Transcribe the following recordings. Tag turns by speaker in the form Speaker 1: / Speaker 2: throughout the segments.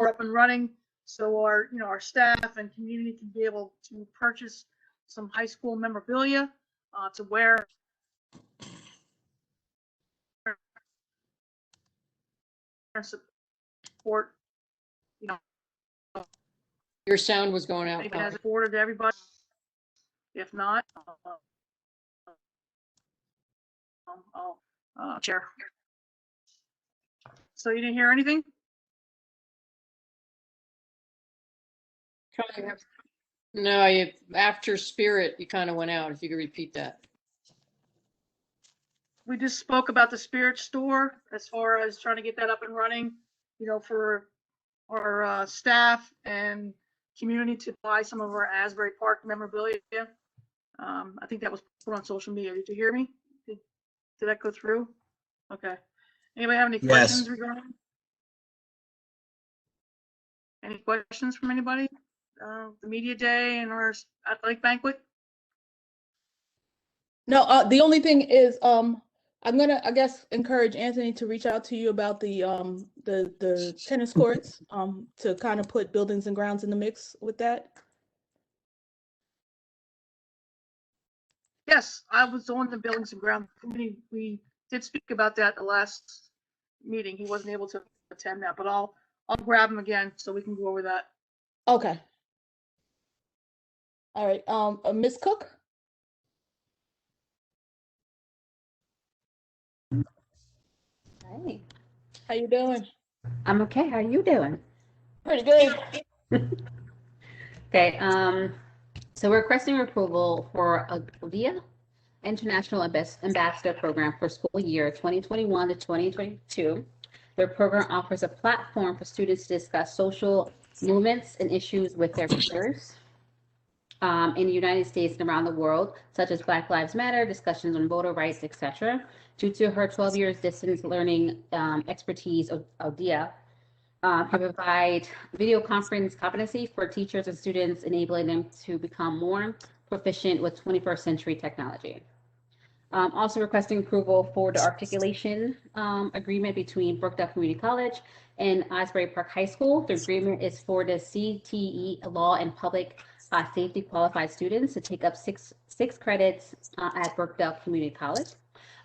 Speaker 1: up and running, so our our staff and community can be able to purchase some high school memorabilia to wear. Support,
Speaker 2: Your sound was going out.
Speaker 1: It has afforded to everybody. If not, I'll chair. So you didn't hear anything?
Speaker 2: No, after Spirit, you kind of went out. If you could repeat that.
Speaker 1: We just spoke about the Spirit store as far as trying to get that up and running, for our staff and community to buy some of our Asbury Park memorabilia. I think that was put on social media. Did you hear me? Did that go through? Okay. Anybody have any questions regarding? Any questions from anybody? The media day and our athletic banquet?
Speaker 3: No, the only thing is, I'm gonna, I guess, encourage Anthony to reach out to you about the tennis courts, to kind of put buildings and grounds in the mix with that.
Speaker 1: Yes, I was on the buildings and ground committee. We did speak about that at the last meeting. He wasn't able to attend that, but I'll grab him again so we can go over that.
Speaker 3: Okay. All right. Ms. Cook?
Speaker 4: Hey,
Speaker 3: How you doing?
Speaker 4: I'm okay. How are you doing?
Speaker 3: Pretty good.
Speaker 4: Okay, so we're requesting approval for a International Ambassador Program for school year 2021 to 2022. The program offers a platform for students to discuss social movements and issues with their peers in the United States and around the world, such as Black Lives Matter, discussions on voter rights, etc. Due to her 12 years distance learning expertise, Odia can provide video conference competency for teachers and students, enabling them to become more proficient with 21st century technology. Also requesting approval for the articulation agreement between Brookdale Community College and Asbury Park High School. The agreement is for the CTE Law and Public Safety qualified students to take up six credits at Brookdale Community College.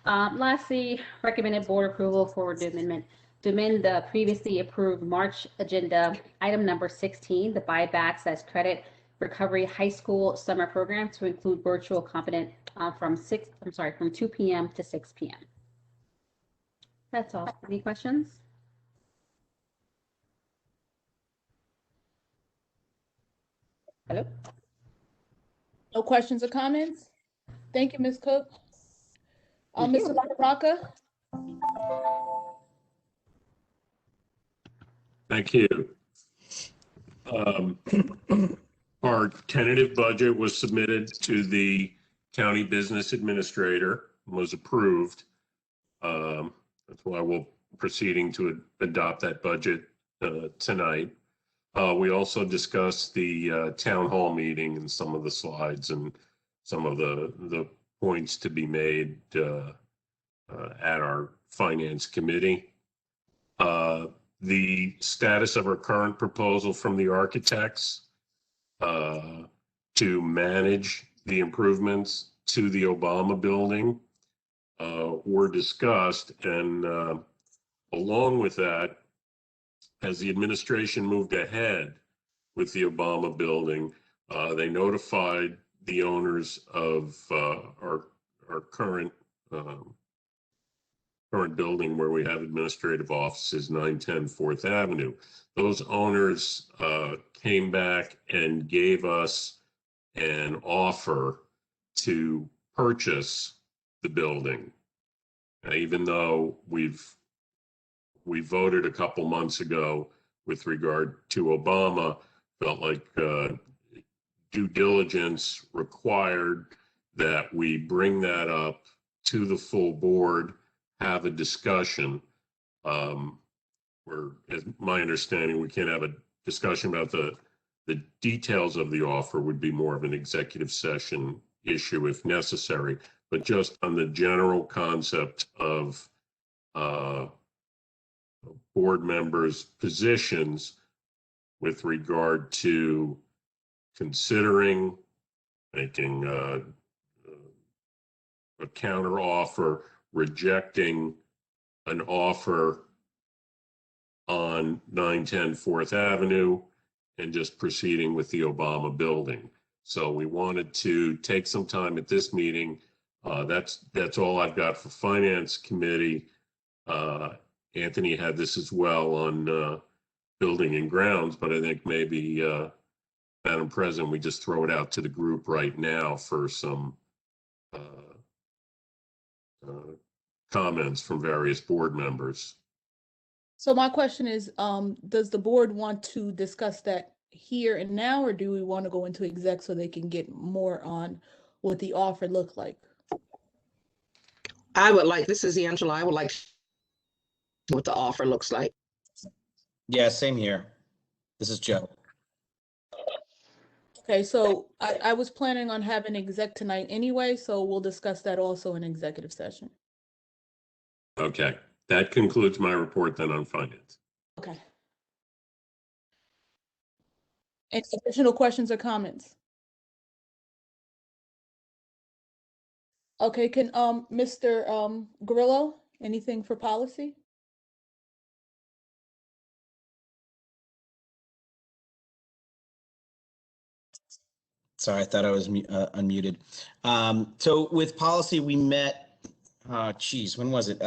Speaker 4: Lastly, recommended board approval for the amendment to amend the previously approved March agenda item number 16, the buybacks as credit recovery high school summer program to include virtual component from 2 p.m. to 6 p.m. That's all. Any questions? Hello?
Speaker 3: No questions or comments? Thank you, Ms. Cook. Mr. LaRocca?
Speaker 5: Thank you. Our tentative budget was submitted to the county business administrator and was approved. That's why we're proceeding to adopt that budget tonight. We also discussed the town hall meeting and some of the slides and some of the points to be made at our finance committee. The status of our current proposal from the architects to manage the improvements to the Obama building were discussed, and along with that, as the administration moved ahead with the Obama building, they notified the owners of our current building where we have administrative offices, 910 4th Avenue. Those owners came back and gave us an offer to purchase the building. Even though we voted a couple months ago with regard to Obama, felt like due diligence required that we bring that up to the full board, have a discussion. Where, as my understanding, we can't have a discussion about the details of the offer, would be more of an executive session issue if necessary, but just on the general concept of board members' positions, with regard to considering making a counter offer, rejecting an offer on 910 Fourth Avenue, and just proceeding with the Obama building. So we wanted to take some time at this meeting. That's all I've got for Finance Committee. Anthony had this as well on Building and Grounds, but I think maybe, Madam President, we just throw it out to the group right now for some comments from various board members.
Speaker 3: So my question is, does the board want to discuss that here and now, or do we want to go into exec so they can get more on what the offer looked like?
Speaker 6: I would like, this is Angela, I would like what the offer looks like.
Speaker 7: Yeah, same here. This is Joe.
Speaker 3: Okay, so I was planning on having exec tonight anyway, so we'll discuss that also in executive session.
Speaker 5: Okay, that concludes my report then on finance.
Speaker 3: Okay. Any additional questions or comments? Okay, can Mr. Grillo, anything for policy?
Speaker 7: Sorry, I thought I was unmuted. So with policy, we met, when was it?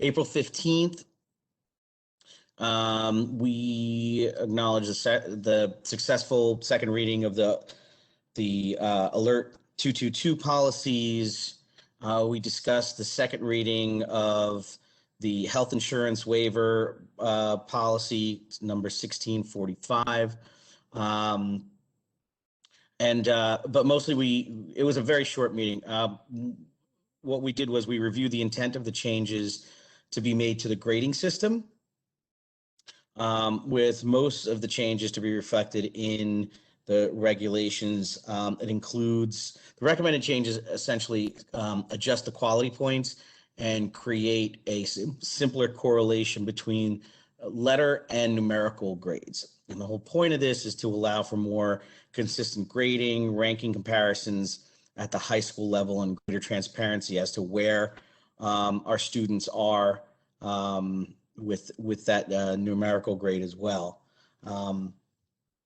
Speaker 7: April 15th. We acknowledged the successful second reading of the Alert 222 policies. We discussed the second reading of the health insurance waiver policy, number 1645. But mostly it was a very short meeting. What we did was we reviewed the intent of the changes to be made to the grading system, with most of the changes to be reflected in the regulations. It includes the recommended changes essentially adjust the quality points and create a simpler correlation between letter and numerical grades. And the whole point of this is to allow for more consistent grading, ranking comparisons at the high school level, and greater transparency as to where our students are with that numerical grade as well.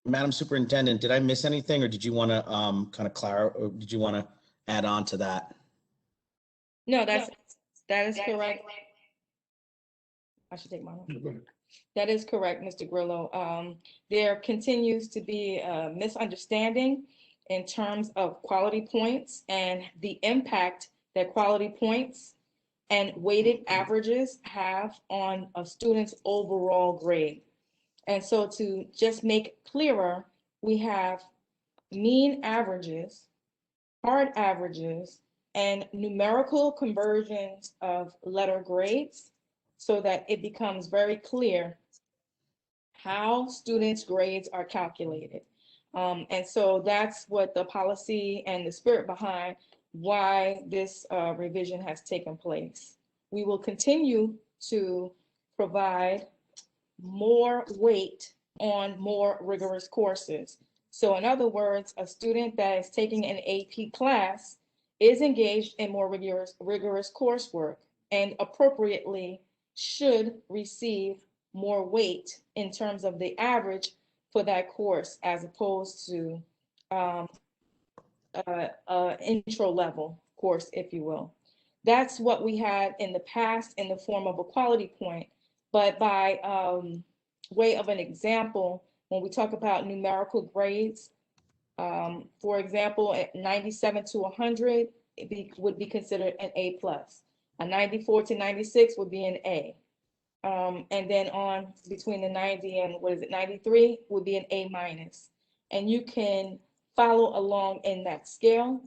Speaker 7: Madam Superintendent, did I miss anything, or did you want to kind of clarify, or did you want to add on to that?
Speaker 8: No, that is correct. I should take my own. That is correct, Mr. Grillo. There continues to be a misunderstanding in terms of quality points and the impact that quality points and weighted averages have on a student's overall grade. And so to just make it clearer, we have mean averages, hard averages, and numerical conversions of letter grades, so that it becomes very clear how students' grades are calculated. And so that's what the policy and the spirit behind why this revision has taken place. We will continue to provide more weight on more rigorous courses. So in other words, a student that is taking an AP class is engaged in more rigorous coursework and appropriately should receive more weight in terms of the average for that course, as opposed to intro level course, if you will. That's what we had in the past in the form of a quality point. But by way of an example, when we talk about numerical grades, for example, at 97 to 100, would be considered an A+. A 94 to 96 would be an A. And then on between the 90 and 93 would be an A-. And you can follow along in that scale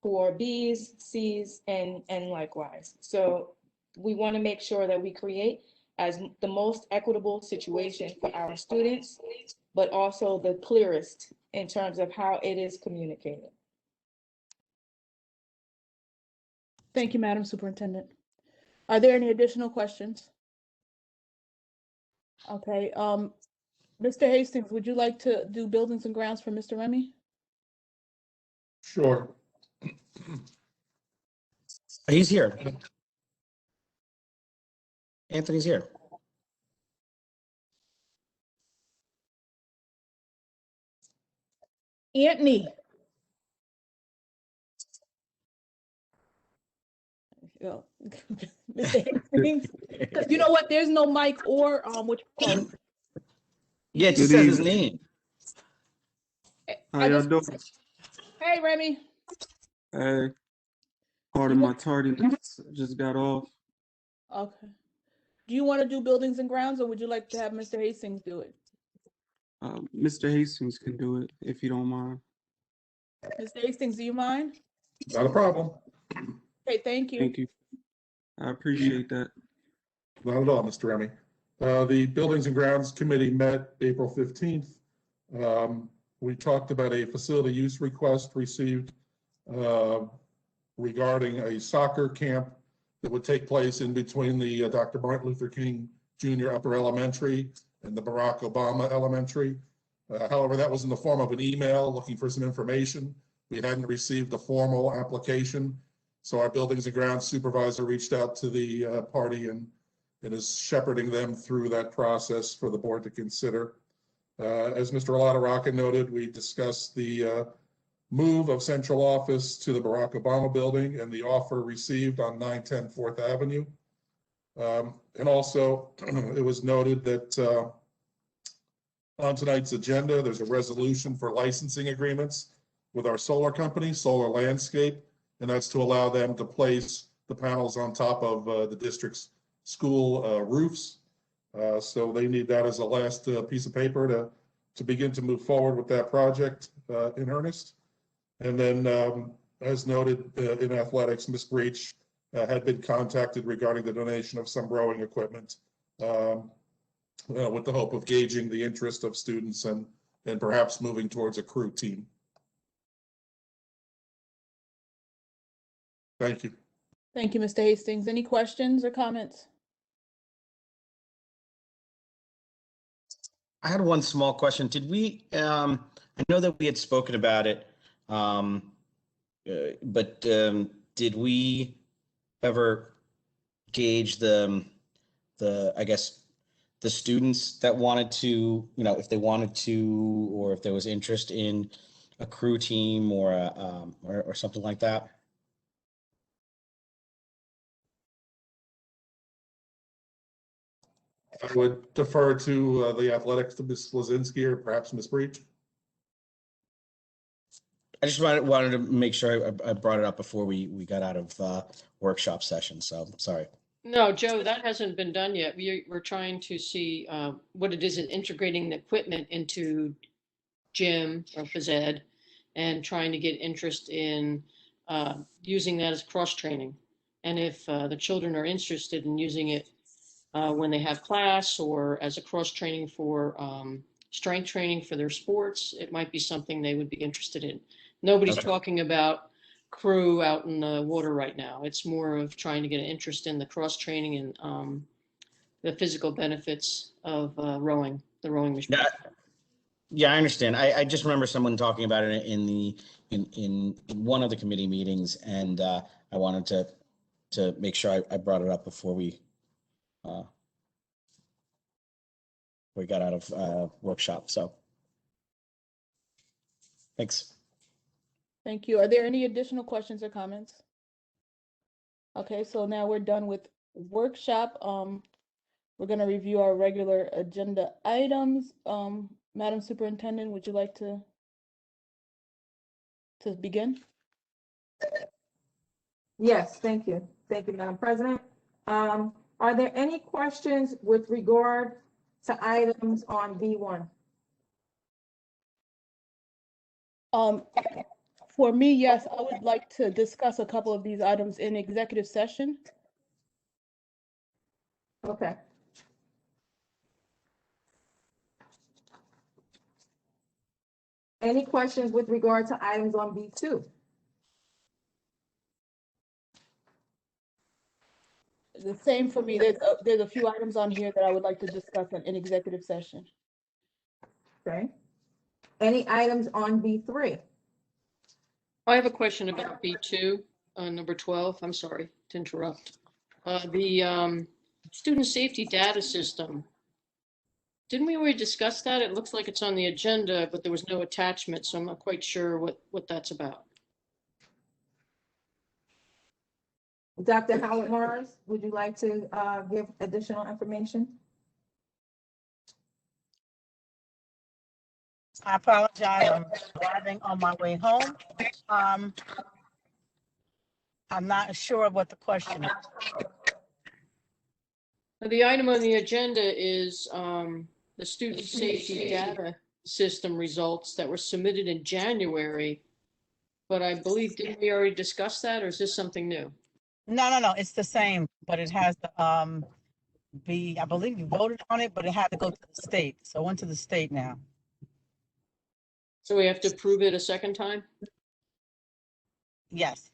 Speaker 8: for B's, C's, and likewise. So we want to make sure that we create as the most equitable situation for our students, but also the clearest in terms of how it is communicated.
Speaker 3: Thank you, Madam Superintendent. Are there any additional questions? Okay, Mr. Hastings, would you like to do buildings and grounds for Mr. Remy?
Speaker 9: Sure.
Speaker 7: He's here. Anthony's here.
Speaker 3: Anthony. Yo, Mr. Hastings, 'cause you know what? There's no mic or what you call it.
Speaker 7: Yeah, it just
Speaker 9: Good
Speaker 7: says his
Speaker 9: evening.
Speaker 7: name.
Speaker 9: How
Speaker 3: I
Speaker 9: y'all
Speaker 3: just-
Speaker 9: doing?
Speaker 3: Hey, Remy.
Speaker 9: Hey, pardon my tardiness. Just got off.
Speaker 3: Okay. Do you want to do buildings and grounds, or would you like to have Mr. Hastings do it?
Speaker 9: Mr. Hastings can do it if you don't mind.
Speaker 3: Mr. Hastings, do you mind?
Speaker 10: Not a problem.
Speaker 3: Okay, thank you.
Speaker 9: Thank you. I appreciate that.
Speaker 10: Not at all, Mr. Remy. The Buildings and Grounds Committee met April 15th. We talked about a facility use request received regarding a soccer camp that would take place in between the Dr. Martin Luther King Jr. Upper Elementary and the Barack Obama Elementary. However, that was in the form of an email looking for some information. We hadn't received a formal application. So our Buildings and Grounds supervisor reached out to the party and is shepherding them through that process for the board to consider. As Mr. LaRocca noted, we discussed the move of central office to the Barack Obama building and the offer received on 910 4th Avenue. And also, it was noted that on tonight's agenda, there's a resolution for licensing agreements with our solar company, Solar Landscape, and that's to allow them to place the panels on top of the district's school roofs. So they need that as a last piece of paper to begin to move forward with that project in earnest. And then, as noted in athletics, Ms. Breach had been contacted regarding the donation of some rowing equipment with the hope of gauging the interest of students and perhaps moving towards a crew team. Thank you.
Speaker 3: Thank you, Mr. Hastings. Any questions or comments?
Speaker 7: I had one small question. Did we, I know that we had spoken about it, but did we ever gauge I guess, the students that wanted to, if they wanted to, or if there was interest in a crew team or something like that?
Speaker 10: I would defer to the athletics to Ms. Lozinski or perhaps Ms. Breach.
Speaker 7: I just wanted to make sure I brought it up before we got out of workshop session, so sorry.
Speaker 2: No, Joe, that hasn't been done yet. We're trying to see what it is in integrating the equipment into gym or phys ed and trying to get interest in using that as cross-training. And if the children are interested in using it when they have class or as a cross-training for strength training for their sports, it might be something they would be interested in. Nobody's
Speaker 7: Okay.
Speaker 2: talking about crew out in the water right now. It's more of trying to get an interest in the cross-training and the physical benefits of rowing, the rowing machine.
Speaker 7: Yeah, I understand. I just remember someone talking about it in one of the committee meetings, and I wanted to make sure I brought it up before we got out of workshop. So, thanks.
Speaker 3: Thank you. Are there any additional questions or comments? Okay, so now we're done with workshop. We're going to review our regular agenda items. Madam Superintendent, would you like to begin?
Speaker 11: Yes, thank you. Thank you, Madam President. Are there any questions with regard to items on B1?
Speaker 3: For me, yes, I would like to discuss a couple of these items in executive session.
Speaker 11: Okay. Any questions with regard to items on B2?
Speaker 3: The same for me. There's a few items on here that I would like to discuss in executive session.
Speaker 11: Okay. Any items on B3?
Speaker 2: I have a question about B2, number 12. I'm sorry to interrupt. The student safety data system. Didn't we already discuss that? It looks like it's on the agenda, but there was no attachment, so I'm not quite sure what that's about.
Speaker 11: Dr. Howard Morris, would you like to give additional information?
Speaker 12: I apologize. I'm driving on my way home. I'm not sure of what the question is.
Speaker 2: The item on the agenda is the student safety data system results that were submitted in January. But I believe, didn't we already discuss that, or is this something new?
Speaker 12: No, it's the same, but it has to I believe you voted on it, but it had to go to the state. So it went to the state now.
Speaker 2: So we have to approve it a second time?
Speaker 12: Yes.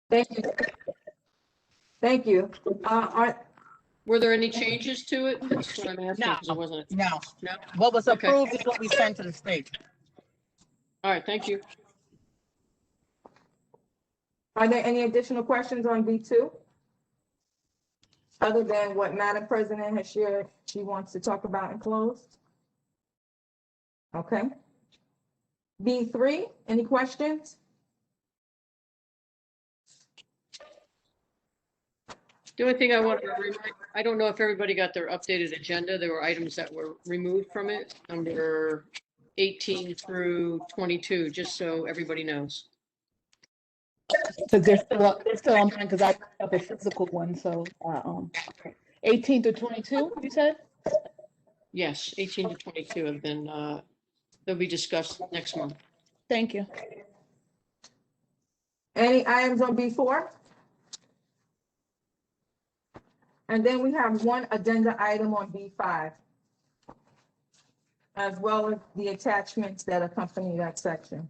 Speaker 11: Thank you. Thank you.
Speaker 2: Were there any changes to it? That's what I'm asking,
Speaker 12: No,
Speaker 2: because it wasn't.
Speaker 12: no.
Speaker 2: No?
Speaker 12: What was
Speaker 2: Okay.
Speaker 12: approved is what we sent to the state.
Speaker 2: All right, thank you.
Speaker 11: Are there any additional questions on B2? Other than what Madam President has shared she wants to talk about and close? Okay. B3, any questions?
Speaker 2: The only thing I want to remind, I don't know if everybody got their updated agenda. There were items that were removed from it under 18 through 22, just so everybody knows.
Speaker 3: Because they're still on mine because I have a physical one, so 18 to 22, you said?
Speaker 2: Yes, 18 to 22 have been, they'll be discussed next month.
Speaker 3: Thank you.
Speaker 11: Any items on B4? And then we have one agenda item on B5, as well as the attachments that accompany that section.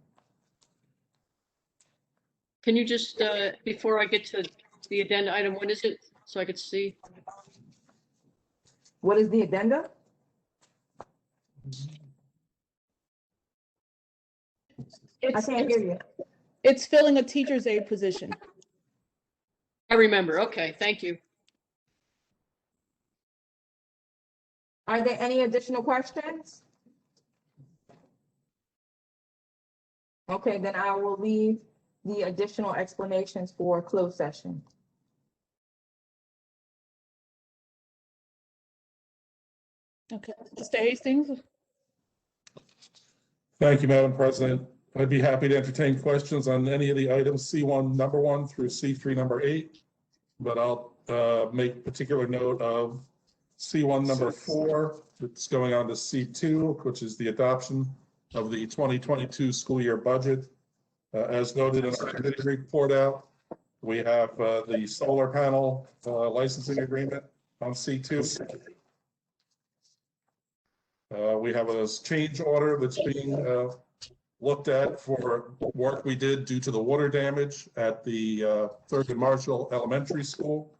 Speaker 2: Can you just, before I get to the addenda item, what is it? So I could see.
Speaker 11: What is the addenda? I can't hear you.
Speaker 3: It's filling a teacher's aide position.
Speaker 2: I remember. Okay, thank you.
Speaker 11: Are there any additional questions? Okay, then I will leave the additional explanations for closed session.
Speaker 3: Okay, Mr. Hastings?
Speaker 10: Thank you, Madam President. I'd be happy to entertain questions on any of the items C1 number 1 through C3 number 8, but I'll make particular note of C1 number 4. It's going on to C2, which is the adoption of the 2022 school year budget. As noted in our committee report out, we have the solar panel licensing agreement on C2. We have a change order that's being looked at for work we did due to the water damage at the Thurgood Marshall Elementary School.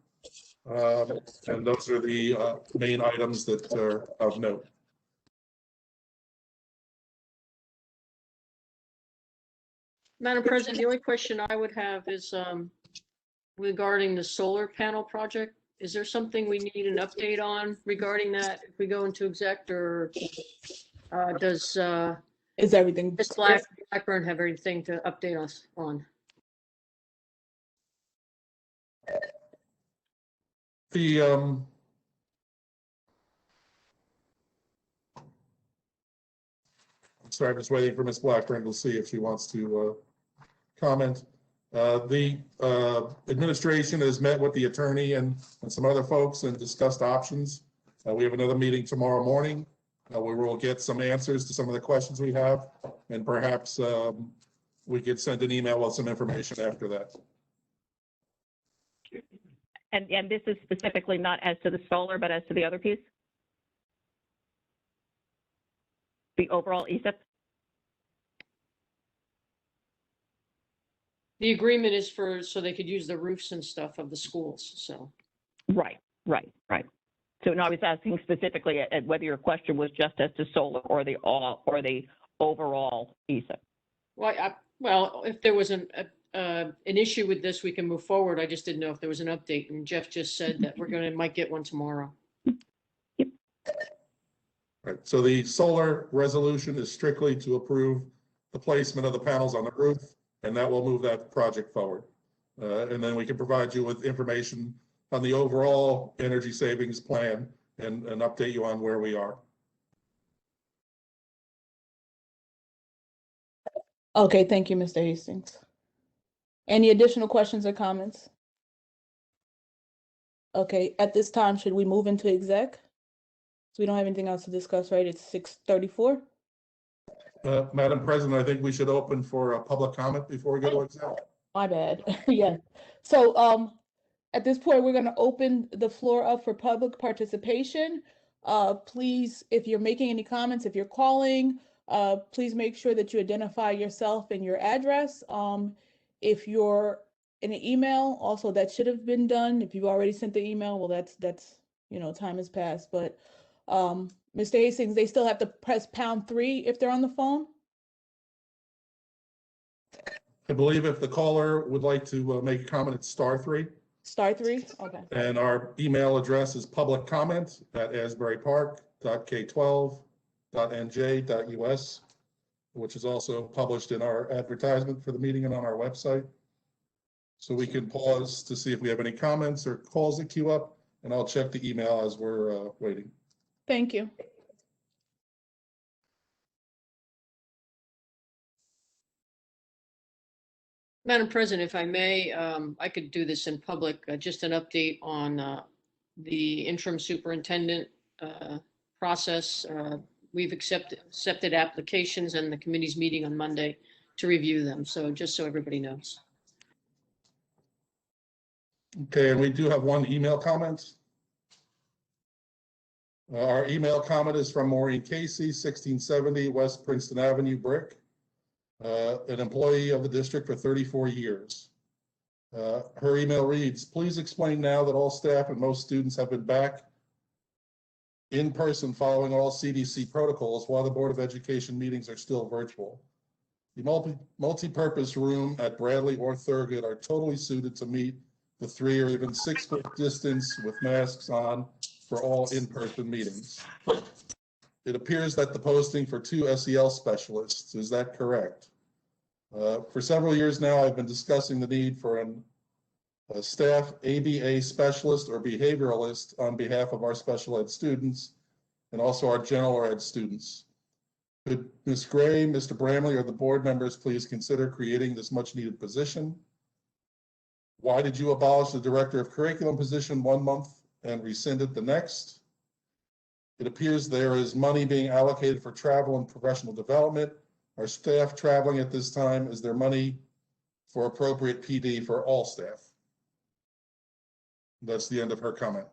Speaker 10: And those are the main items that are of note.
Speaker 2: Madam President, the only question I would have is regarding the solar panel project. Is there something we need an update on regarding that if we go into exec, or does
Speaker 3: Is everything?
Speaker 2: Ms. Blackburn have anything to update us on?
Speaker 10: The sorry, I'm just waiting for Ms. Blackburn to see if she wants to comment. The administration has met with the attorney and some other folks and discussed options. We have another meeting tomorrow morning where we'll get some answers to some of the questions we have, and perhaps we could send an email with some information after that.
Speaker 13: And this is specifically not as to the solar, but as to the other piece? The overall ESIP?
Speaker 2: The agreement is for, so they could use the roofs and stuff of the schools, so.
Speaker 13: Right. So no, I was asking specifically at whether your question was just as to solar or the overall ESA.
Speaker 2: Well, if there was an issue with this, we can move forward. I just didn't know if there was an update, and Jeff just said that might get one tomorrow.
Speaker 10: Right, so the solar resolution is strictly to approve the placement of the panels on the roof, and that will move that project forward. And then we can provide you with information on the overall energy savings plan and update you on where we are.
Speaker 3: Okay, thank you, Mr. Hastings. Any additional questions or comments? Okay, at this time, should we move into exec? So we don't have anything else to discuss, right? It's 6:34.
Speaker 10: Madam President, I think we should open for a public comment before we go to exec.
Speaker 3: My bad. Yeah. So at this point, we're going to open the floor up for public participation. Please, if you're making any comments, if you're calling, please make sure that you identify yourself and your address. If you're in an email, also that should have been done. If you've already sent the email, well, that's time has passed. But Mr. Hastings, they still have to press #3 if they're on the phone.
Speaker 10: I believe if the caller would like to make a comment, it's *3.
Speaker 3: *3, okay.
Speaker 10: And our email address is publiccomment@asburypark.k12.nj.us, which is also published in our advertisement for the meeting and on our website. So we can pause to see if we have any comments or calls that queue up, and I'll check the email as we're waiting.
Speaker 3: Thank you.
Speaker 2: Madam President, if I may, I could do this in public, just an update on the interim superintendent process. We've accepted applications, and the committee's meeting on Monday to review them. So just so everybody knows.
Speaker 10: Okay, and we do have one email comment. Our email comment is from Maureen Casey, 1670 West Princeton Avenue, Brick. An employee of the district for 34 years. Her email reads, please explain now that all staff and most students have been back in person following all CDC protocols while the Board of Education meetings are still virtual. The multi-purpose room at Bradley or Thurgood are totally suited to meet the 3 or even 6 foot distance with masks on for all in-person meetings. It appears that the posting for 2 SEL specialists, is that correct? For several years now, I've been discussing the need for a staff ABA specialist or behavioralist on behalf of our special ed students and also our general ed students. Could Ms. Gray, Mr. Bramley, or the board members please consider creating this much needed position? Why did you abolish the director of curriculum position 1 month and rescind it the next? It appears there is money being allocated for travel and professional development. Are staff traveling at this time? Is there money for appropriate PD for all staff? That's the end of her comment.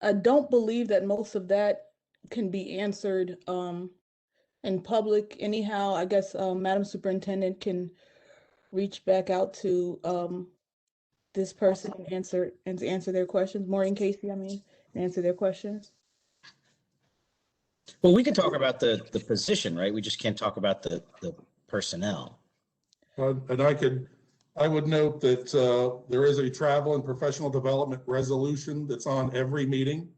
Speaker 3: I don't believe that most of that can be answered in public anyhow. I guess Madam Superintendent can reach back out to this person and answer their questions. Maureen Casey, and answer their questions.
Speaker 7: Well, we can talk about the position, right? We just can't talk about the personnel.
Speaker 10: And I would note that there is a travel and professional development resolution that's on every meeting,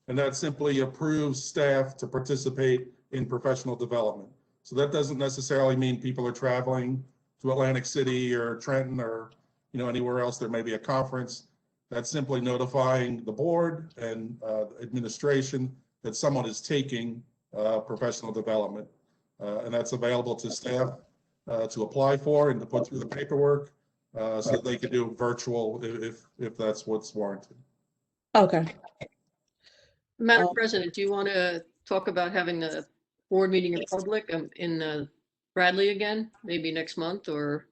Speaker 10: and that simply approves staff to participate in professional development. So that doesn't necessarily mean people are traveling to Atlantic City or Trenton or anywhere else there may be a conference. That's simply notifying the board and administration that someone is taking professional development. And that's available to staff to apply for and to put through the paperwork so that they can do virtual if that's what's warranted.
Speaker 3: Okay.
Speaker 2: Madam President, do you want to talk about having the board meeting in public in Bradley again, maybe next month, or?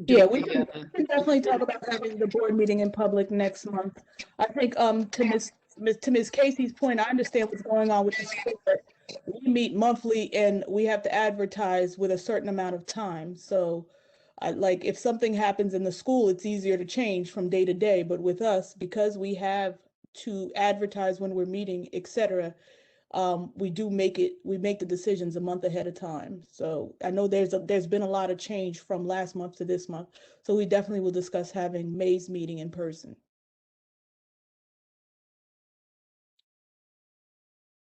Speaker 3: Yeah, we can definitely talk about having the board meeting in public next month. I think to Ms. Casey's point, I understand what's going on with the school, but we meet monthly and we have to advertise with a certain amount of time. So like if something happens in the school, it's easier to change from day to day. But with us, because we have to advertise when we're meeting, et cetera, we make the decisions a month ahead of time. So I know there's been a lot of change from last month to this month. So we definitely will discuss having May's meeting in person.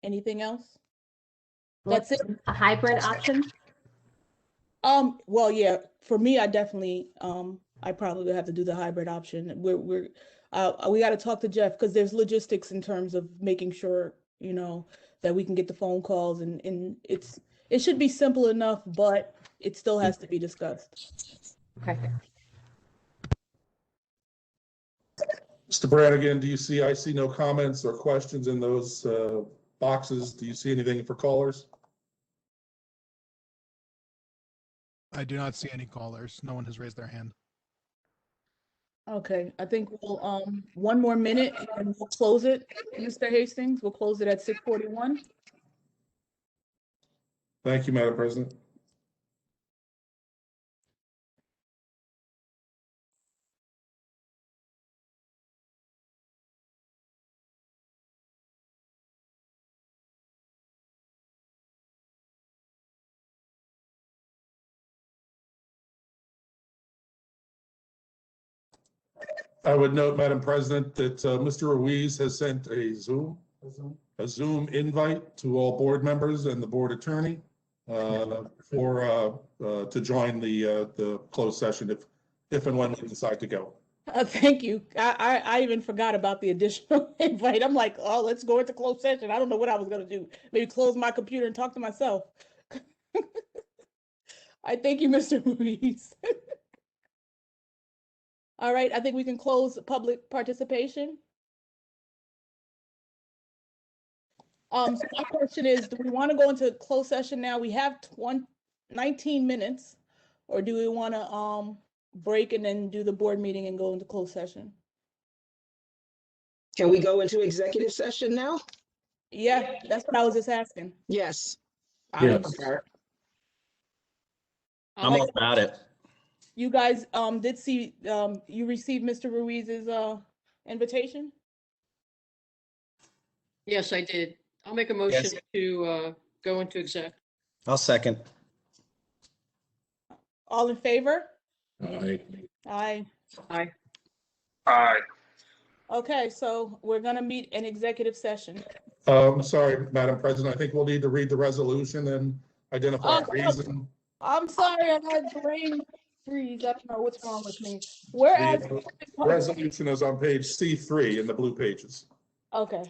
Speaker 3: Anything else? That's it.
Speaker 4: A hybrid option?
Speaker 3: Well, yeah, for me, I definitely, I probably would have to do the hybrid option. We got to talk to Jeff because there's logistics in terms of making sure, that we can get the phone calls and it should be simple enough, but it still has to be discussed.
Speaker 4: Okay.
Speaker 10: Mr. Brannigan, I see no comments or questions in those boxes. Do you see anything for callers?
Speaker 14: I do not see any callers. No one has raised their hand.
Speaker 3: Okay, I think we'll, one more minute and we'll close it, Mr. Hastings. We'll close it at 6:41.
Speaker 10: Thank you, Madam President. I would note, Madam President, that Mr. Ruiz has sent a Zoom invite to all board members and the board attorney to join the closed session if and when we decide to go.
Speaker 3: Thank you. I even forgot about the additional invite. I'm like, oh, let's go into closed session. I don't know what I was gonna do. Maybe close my computer and talk to myself. I thank you, Mr. Ruiz. All right, I think we can close public participation. So my question is, do we want to go into closed session now? We have 19 minutes, or do we want to break and then do the board meeting and go into closed session?
Speaker 6: Can we go into executive session now?
Speaker 3: Yeah, that's what I was just asking.
Speaker 6: Yes.
Speaker 7: Yes. I'm all about it.
Speaker 3: You guys did see, you received Mr. Ruiz's invitation?
Speaker 2: Yes, I did. I'll make a motion
Speaker 7: Yes.
Speaker 2: to go into exec.
Speaker 7: I'll second.
Speaker 3: All in favor?
Speaker 5: Aye.
Speaker 3: Aye.
Speaker 2: Aye.
Speaker 10: Aye.
Speaker 3: Okay, so we're gonna meet in executive session.
Speaker 10: Sorry, Madam President, I think we'll need to read the resolution and identify a reason.
Speaker 3: I'm sorry, I had brain freeze. I don't know what's wrong with me. Whereas,
Speaker 10: The resolution is on page C3 in the blue pages.
Speaker 3: okay.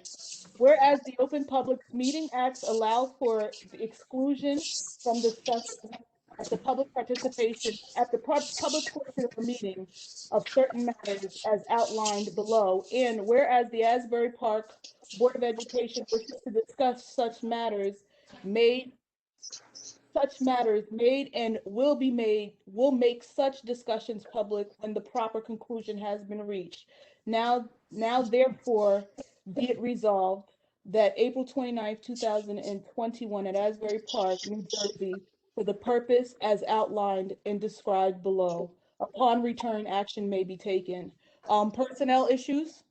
Speaker 3: Whereas the Open Public Meeting Act allows for the exclusion from discussion at the public participation at the public portion of the meeting of certain matters as outlined below. And whereas the Asbury Park Board of Education wishes to discuss such matters made and will make such discussions public when the proper conclusion has been reached. Now therefore be it resolved that April 29th, 2021 at Asbury Park, New Jersey, for the purpose as outlined and described below. Upon return, action may be taken. Personnel issues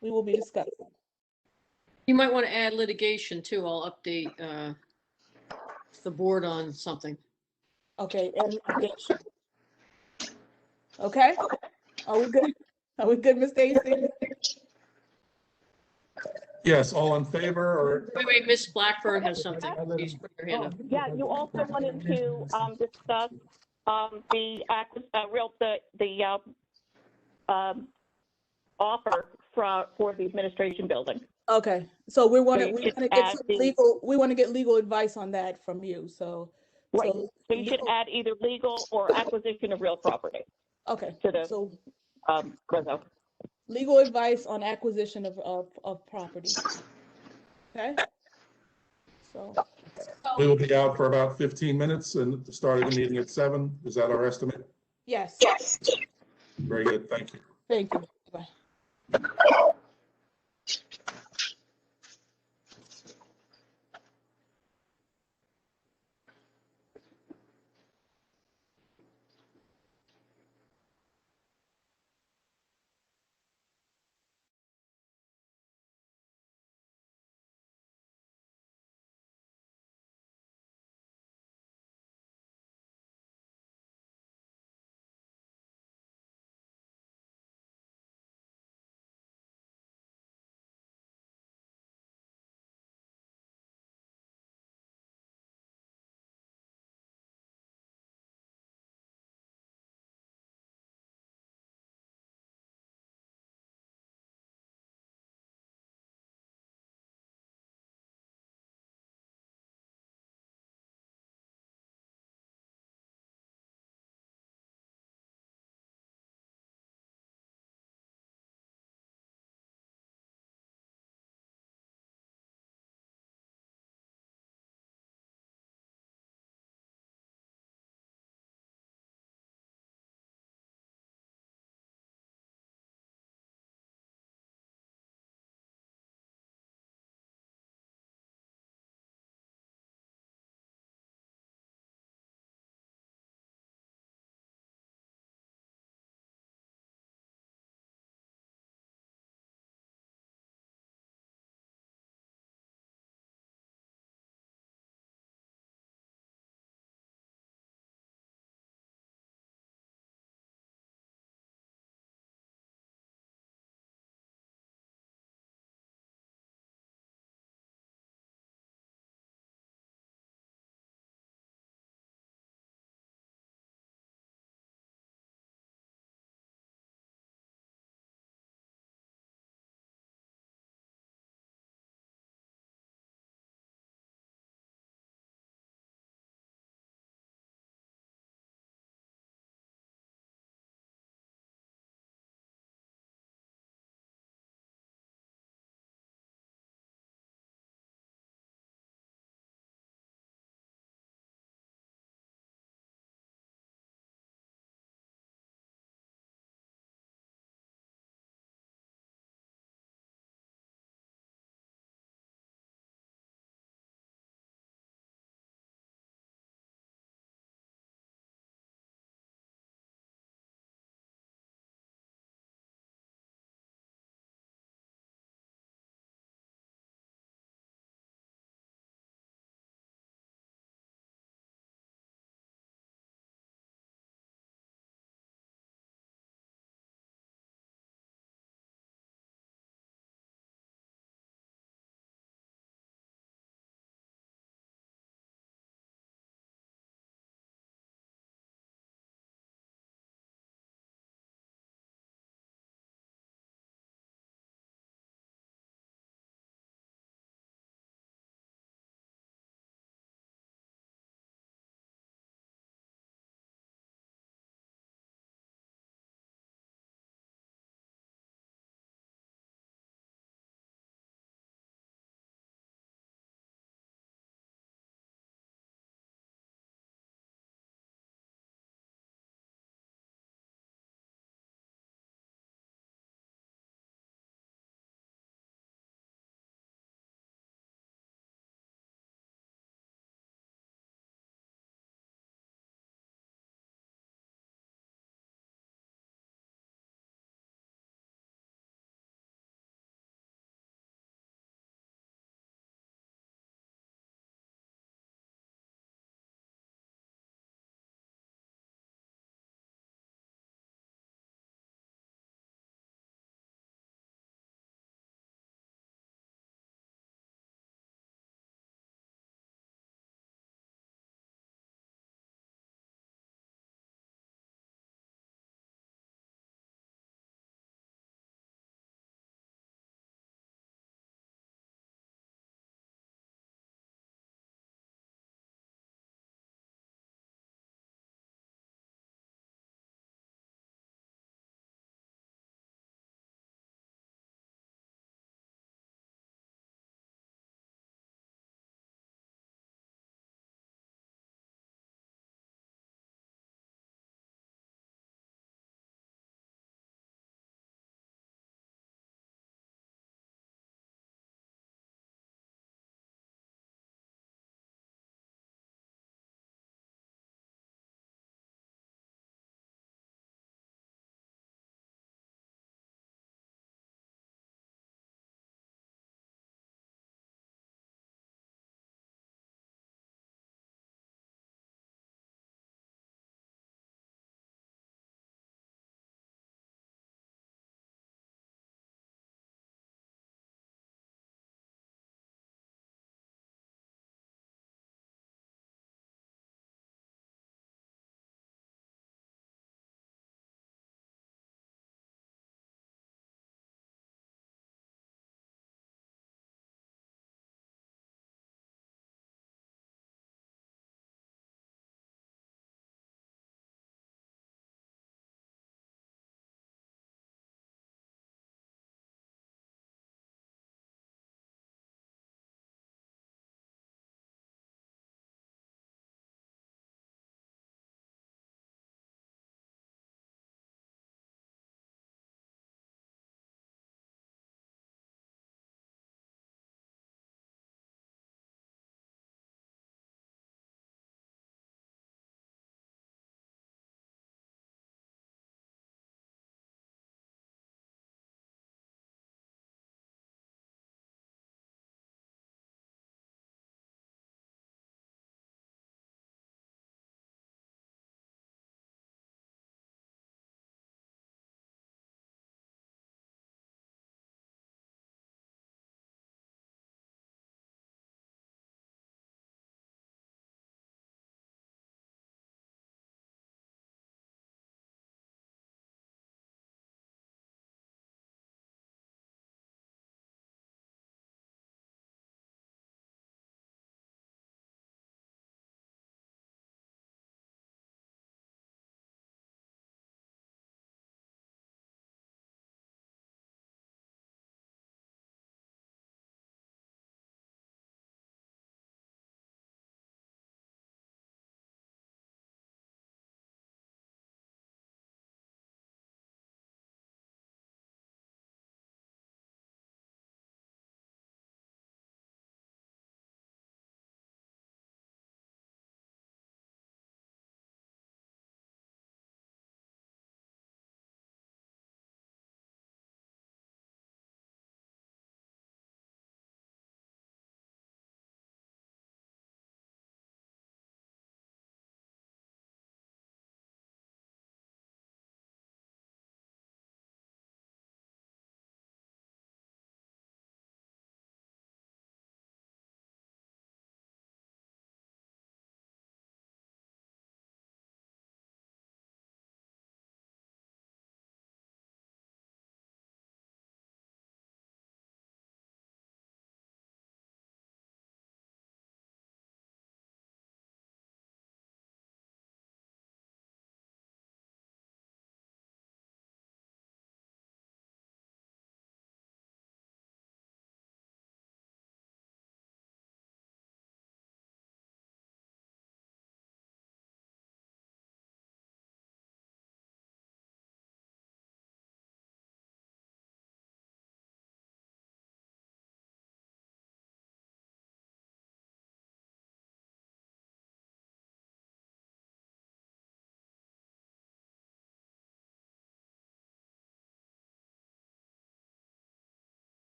Speaker 3: we will be discussing.
Speaker 2: You might want to add litigation too. I'll update the board on something.
Speaker 3: Okay, and litigation. Okay, are we good? Are we good, Ms. Hastings?
Speaker 10: Yes, all in favor or?
Speaker 2: Wait, Miss Blackburn has something. Please put your hand up.
Speaker 13: Yeah, you also wanted to discuss offer for the administration building.
Speaker 3: Okay, so we want
Speaker 13: So
Speaker 3: to
Speaker 13: you should
Speaker 3: get
Speaker 13: add
Speaker 3: some
Speaker 13: the-
Speaker 3: legal advice on that from you. So
Speaker 13: Right. So you should add either legal or acquisition of real property
Speaker 3: okay,
Speaker 13: to the
Speaker 3: so
Speaker 13: reso.
Speaker 3: legal advice on acquisition of property. Okay. So
Speaker 10: We will be out for about 15 minutes and the start of the meeting at 7. Is that our estimate?
Speaker 3: yes.
Speaker 10: Very good, thank you.
Speaker 3: Thank you. Bye.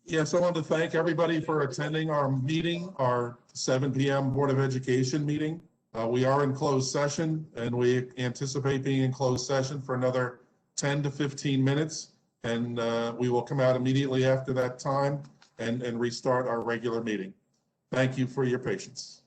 Speaker 10: Yes, I want to thank everybody for attending our meeting, our 7 p.m. Board of Education meeting. We are in closed session, and we anticipate being in closed session for another 10 to 15 minutes. And we will come out immediately after that time and restart our regular meeting. Thank you for your patience.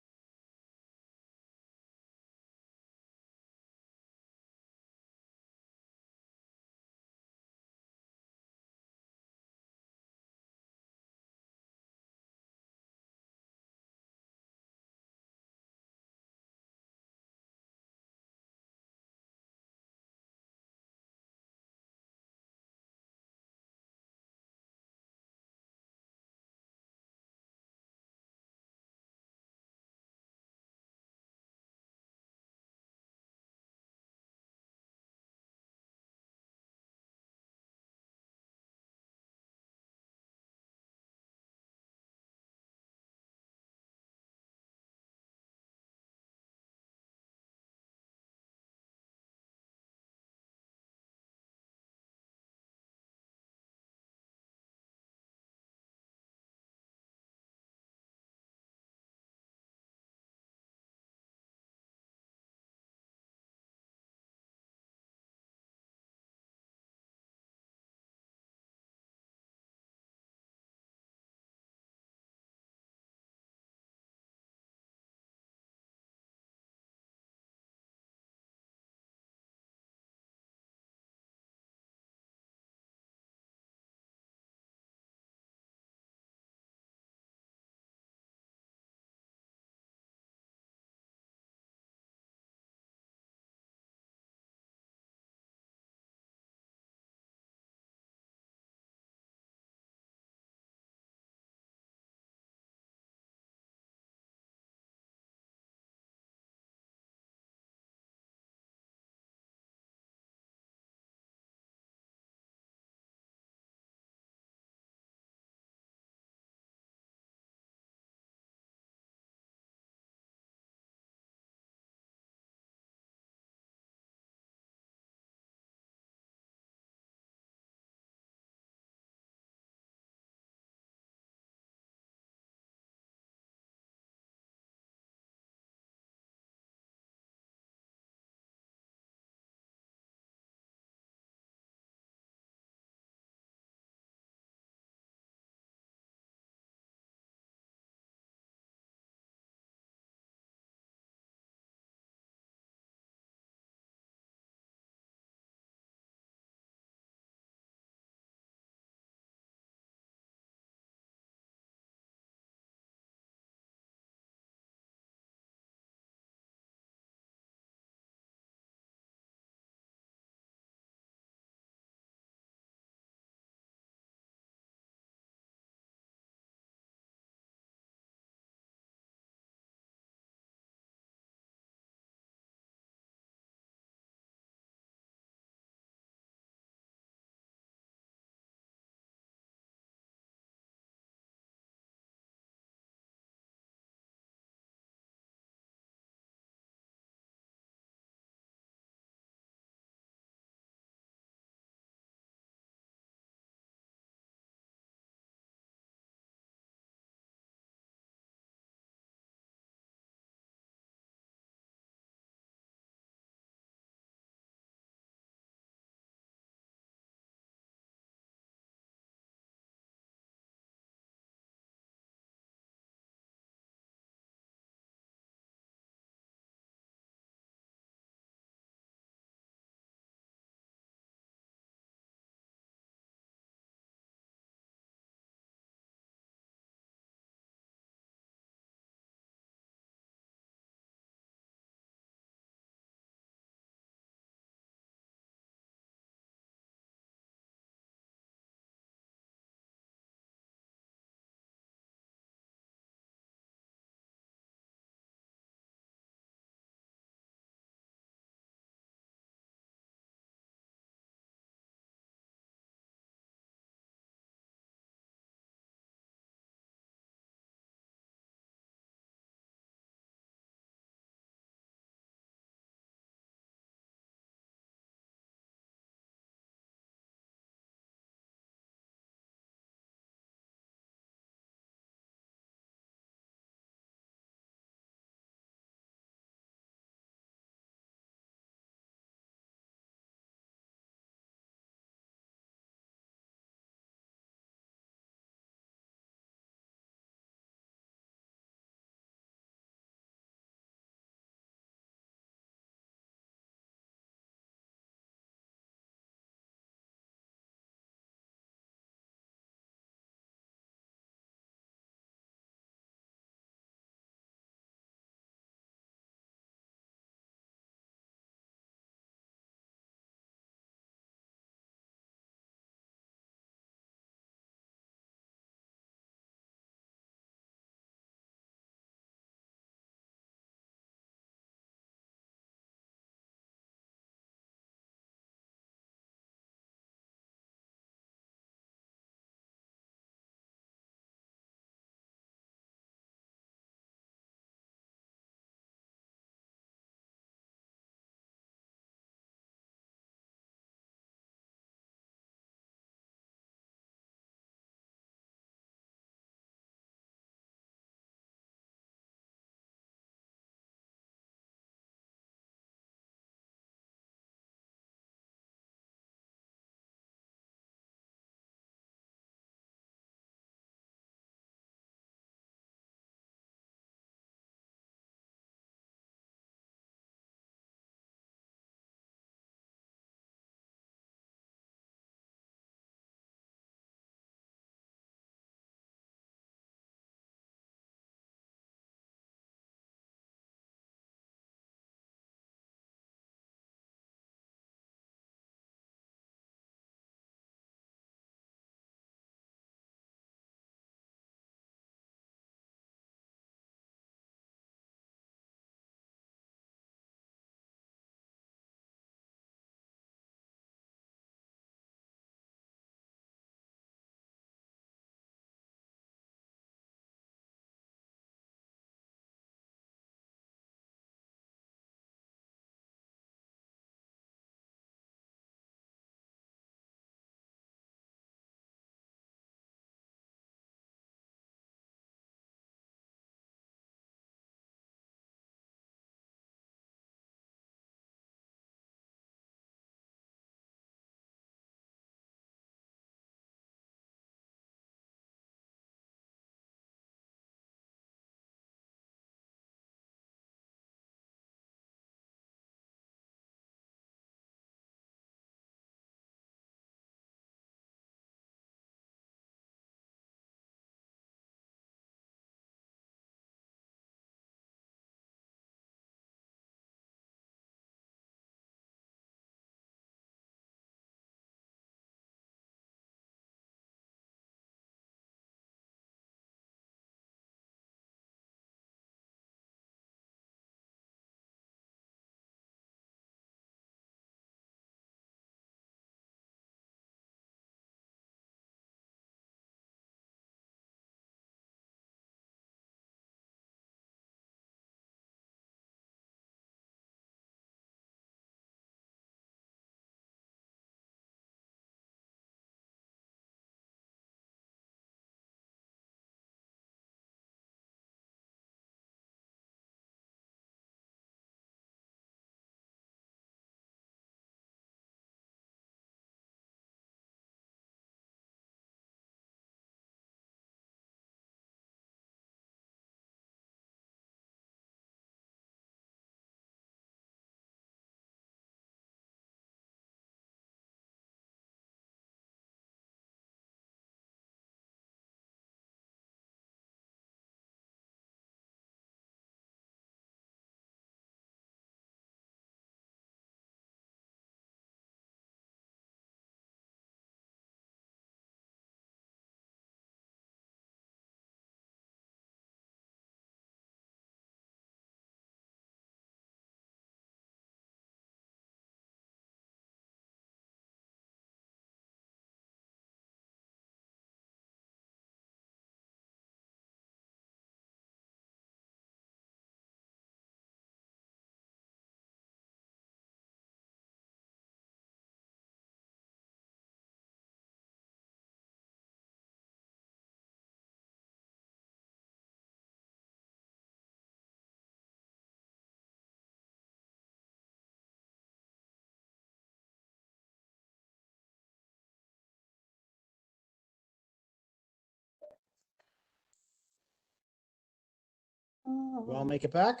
Speaker 7: You all make it back?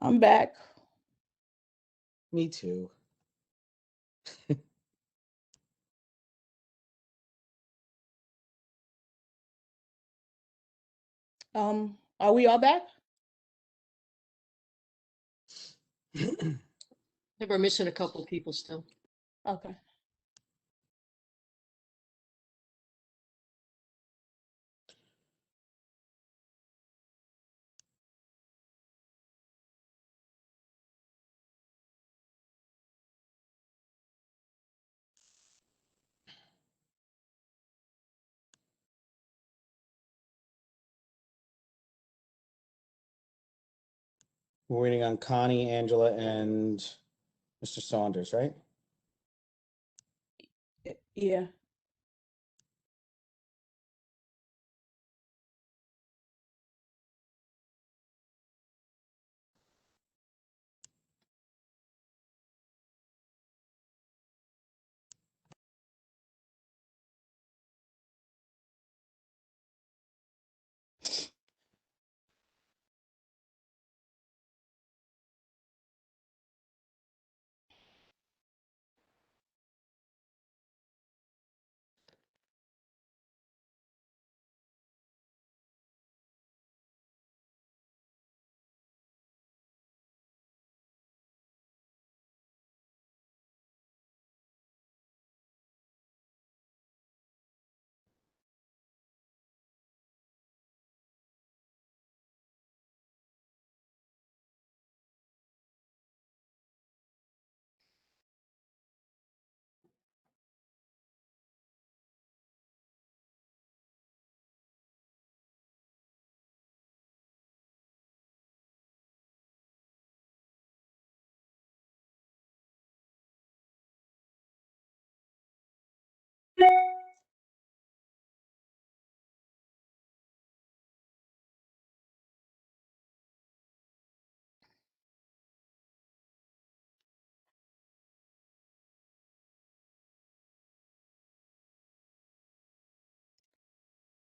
Speaker 3: I'm back.
Speaker 7: Me too.
Speaker 3: Are we all back?
Speaker 2: I think we're missing a couple of people still.
Speaker 3: Okay.
Speaker 7: We're waiting on Connie, Angela, and Mr. Saunders, right?
Speaker 3: Yeah.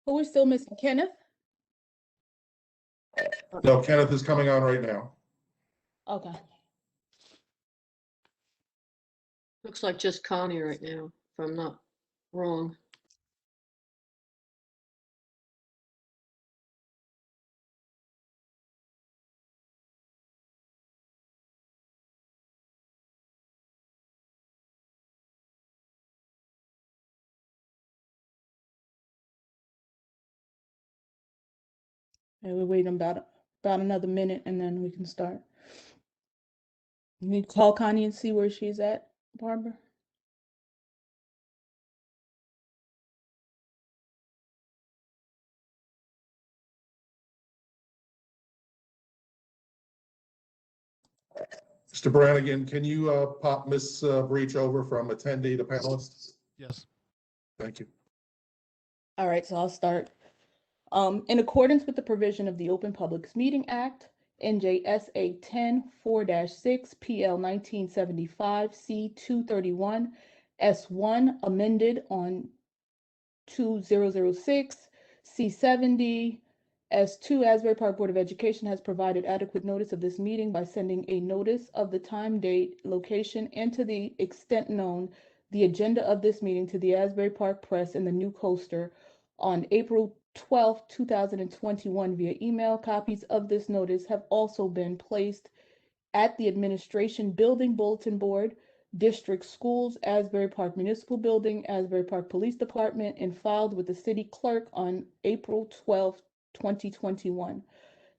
Speaker 3: Who is still missing? Kenneth?
Speaker 10: No, Kenneth is coming on right now.
Speaker 3: Okay.
Speaker 2: Looks like just Connie right now, if I'm not wrong.
Speaker 3: And we're waiting about another minute and then we can start. You need to call Connie and see where she's at, Barbara?
Speaker 10: Mr. Brannigan, can you pop Miss Breach over from attendee to panelist?
Speaker 14: Yes.
Speaker 10: Thank you.
Speaker 3: All right, so I'll start. In accordance with the provision of the Open Publics Meeting Act, NJSA 10-4-6 PL 1975 C231 S1 amended on 2006 C70 S2, Asbury Park Board of Education has provided adequate notice of this meeting by sending a notice of the time, date, location, and to the extent known, the agenda of this meeting to the Asbury Park Press and the New Coaster on April 12, 2021 via email. Copies of this notice have also been placed at the Administration Building Bulletin Board, District Schools, Asbury Park Municipal Building, Asbury Park Police Department, and filed with the City Clerk on April 12, 2021.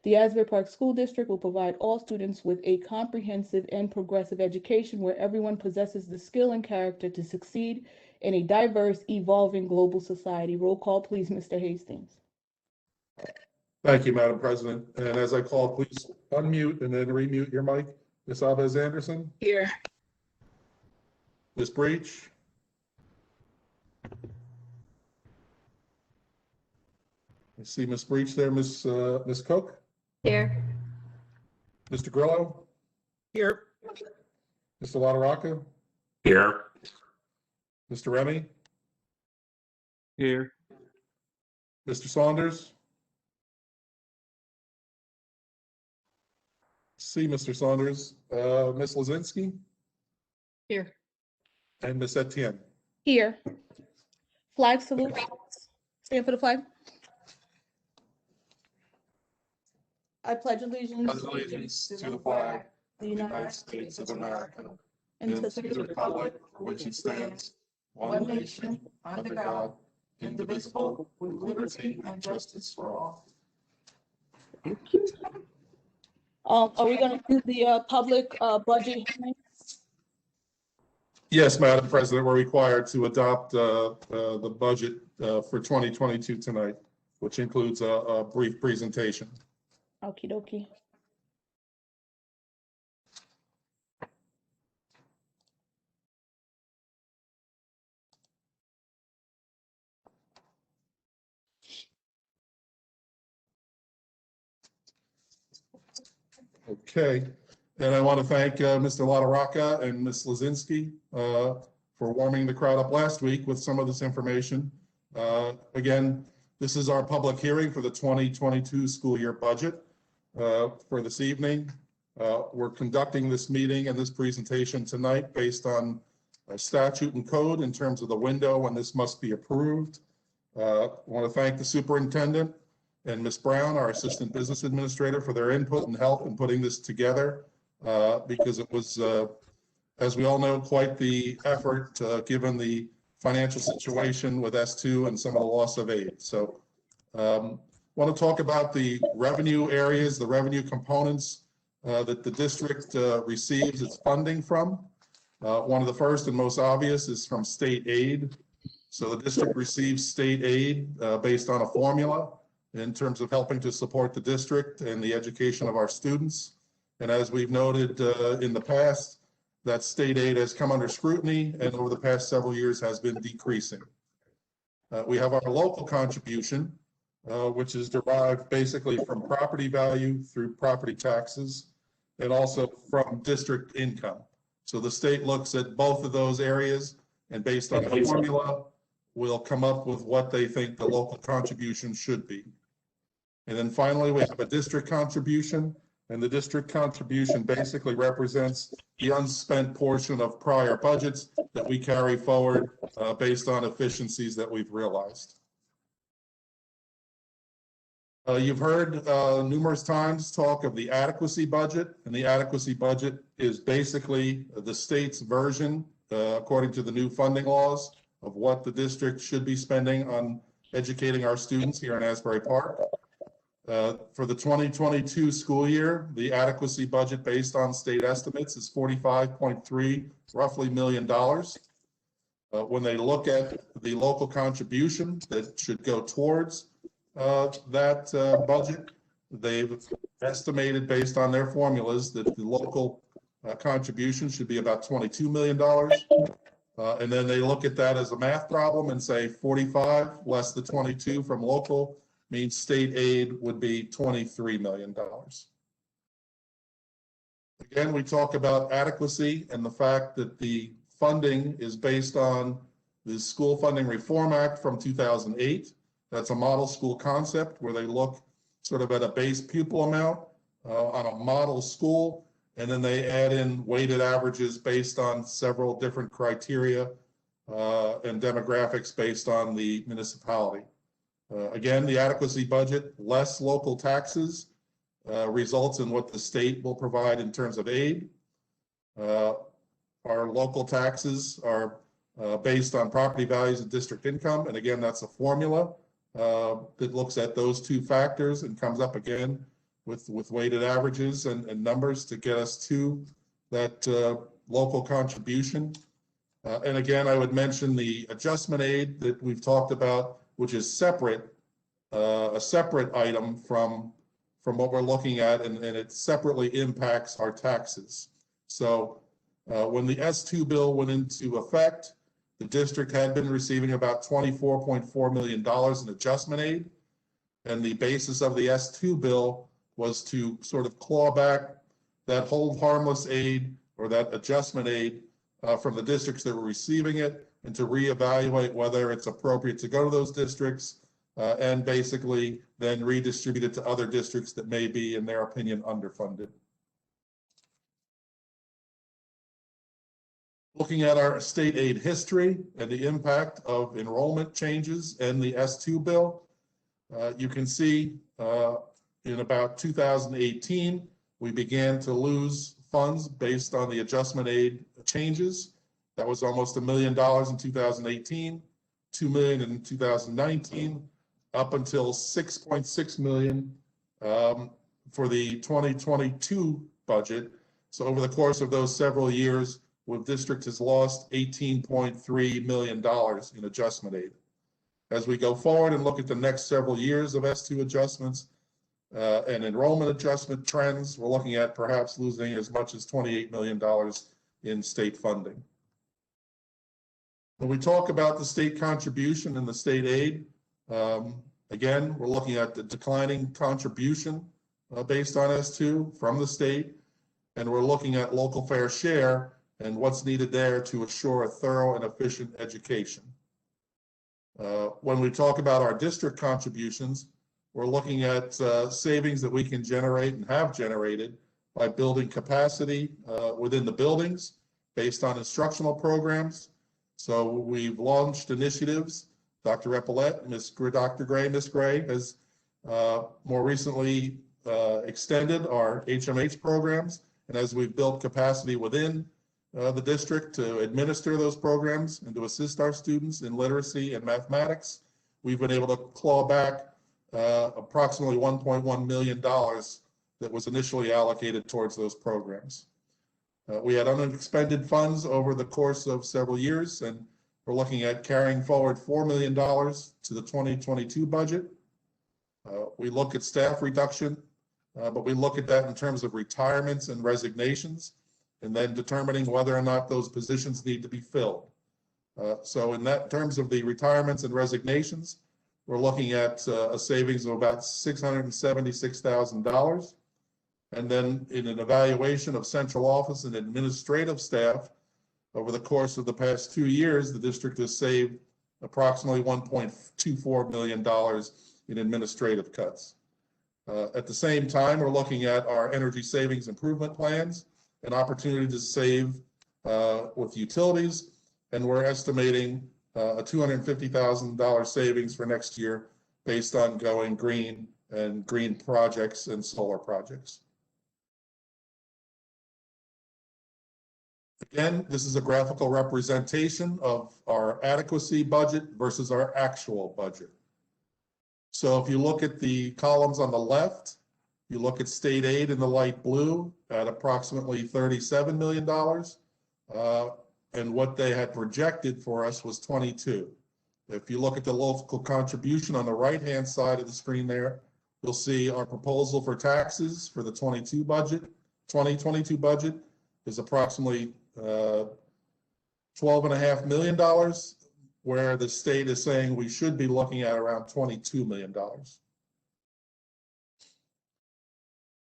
Speaker 3: The Asbury Park School District will provide all students with a comprehensive and progressive education where everyone possesses the skill and character to succeed in a diverse, evolving global society. Roll call, please, Mr. Hastings.
Speaker 10: Thank you, Madam President. And as I call, please unmute and then remute your mic. Ms. Alves Anderson,
Speaker 6: Here.
Speaker 10: Ms. Breach, I see Ms. Breach there, Ms. Cook,
Speaker 4: Here.
Speaker 10: Mr. Grillo,
Speaker 6: Here.
Speaker 10: Mr. LaRocca,
Speaker 5: Here.
Speaker 10: Mr. Remy,
Speaker 9: Here.
Speaker 10: Mr. Saunders, See Mr. Saunders, Ms. Lozinski,
Speaker 2: Here.
Speaker 10: and Ms. Etienne.
Speaker 3: Here. Flag salute. Stand for the flag. I pledge allegiance
Speaker 10: To the flag of the United States of America, and to the republic for which it stands, one nation, under God, indivisible, with liberty and justice for all.
Speaker 3: Are we gonna do the public budget hearing?
Speaker 10: Yes, Madam President, we're required to adopt the budget for 2022 tonight, which includes a brief presentation.
Speaker 3: Okie dokie.
Speaker 10: Okay, and I want to thank Mr. LaRocca and Ms. Lozinski for warming the crowd up last week with some of this information. Again, this is our public hearing for the 2022 school year budget. For this evening, we're conducting this meeting and this presentation tonight based on statute and code in terms of the window when this must be approved. I want to thank the superintendent and Ms. Brown, our assistant business administrator, for their input and help in putting this together, because it was, as we all know, quite the effort given the financial situation with S2 and some of the loss of aid. So want to talk about the revenue areas, the revenue components that the district receives its funding from. One of the first and most obvious is from state aid. So the district receives state aid based on a formula in terms of helping to support the district and the education of our students. And as we've noted in the past, that state aid has come under scrutiny and over the past several years has been decreasing. We have our local contribution, which is derived basically from property value through property taxes and also from district income. So the state looks at both of those areas and based on the formula, will come up with what they think the local contribution should be. And then finally, we have a district contribution, and the district contribution basically represents the unspent portion of prior budgets that we carry forward based on efficiencies that we've realized. You've heard numerous times talk of the adequacy budget, and the adequacy budget is basically the state's version, according to the new funding laws, of what the district should be spending on educating our students here in Asbury Park. For the 2022 school year, the adequacy budget based on state estimates is $45.3 roughly million. When they look at the local contribution that should go towards that budget, they've estimated based on their formulas that the local contribution should be about $22 million. And then they look at that as a math problem and say 45 less the 22 from local means state aid would be $23 million. Again, we talk about adequacy and the fact that the funding is based on the School Funding Reform Act from 2008. That's a model school concept where they look sort of at a base pupil amount on a model school, and then they add in weighted averages based on several different criteria and demographics based on the municipality. Again, the adequacy budget, less local taxes, results in what the state will provide in terms of aid. Our local taxes are based on property values and district income. And again, that's a formula that looks at those two factors and comes up again with weighted averages and numbers to get us to that local contribution. And again, I would mention the adjustment aid that we've talked about, which is separate, a separate item from what we're looking at, and it separately impacts our taxes. So when the S2 bill went into effect, the district had been receiving about $24.4 million in adjustment aid. And the basis of the S2 bill was to sort of claw back that hold harmless aid or that adjustment aid from the districts that were receiving it, and to reevaluate whether it's appropriate to go to those districts and basically then redistribute it to other districts that may be, in their opinion, underfunded. Looking at our state aid history and the impact of enrollment changes and the S2 bill, you can see in about 2018, we began to lose funds based on the adjustment aid changes. That was almost $1 million in 2018, $2 million in 2019, up until $6.6 million for the 2022 budget. So over the course of those several years, the district has lost $18.3 million in adjustment aid. As we go forward and look at the next several years of S2 adjustments and enrollment adjustment trends, we're looking at perhaps losing as much as $28 million in state funding. When we talk about the state contribution and the state aid, again, we're looking at the declining contribution based on S2 from the state, and we're looking at local fair share and what's needed there to assure a thorough and efficient education. When we talk about our district contributions, we're looking at savings that we can generate and have generated by building capacity within the buildings based on instructional programs. So we've launched initiatives. Dr. Epaulet, Dr. Gray, Ms. Gray has more recently extended our HMH programs. And as we've built capacity within the district to administer those programs and to assist our students in literacy and mathematics, we've been able to claw back approximately $1.1 million that was initially allocated towards those programs. We had unexpended funds over the course of several years, and we're looking at carrying forward $4 million to the 2022 budget. We look at staff reduction, but we look at that in terms of retirements and resignations, and then determining whether or not those positions need to be filled. So in that terms of the retirements and resignations, we're looking at a savings of about $676,000. And then in an evaluation of central office and administrative staff, over the course of the past 2 years, the district has saved approximately $1.24 million in administrative cuts. At the same time, we're looking at our energy savings improvement plans, an opportunity to save with utilities, and we're estimating a $250,000 savings for next year based on going green and green projects and solar projects. Again, this is a graphical representation of our adequacy budget versus our actual budget. So if you look at the columns on the left, you look at state aid in the light blue at approximately $37 million. And what they had projected for us was 22. If you look at the local contribution on the right-hand side of the screen there, you'll see our proposal for taxes for the 2022 budget is approximately $12.5 million, where the state is saying we should be looking at around $22 million.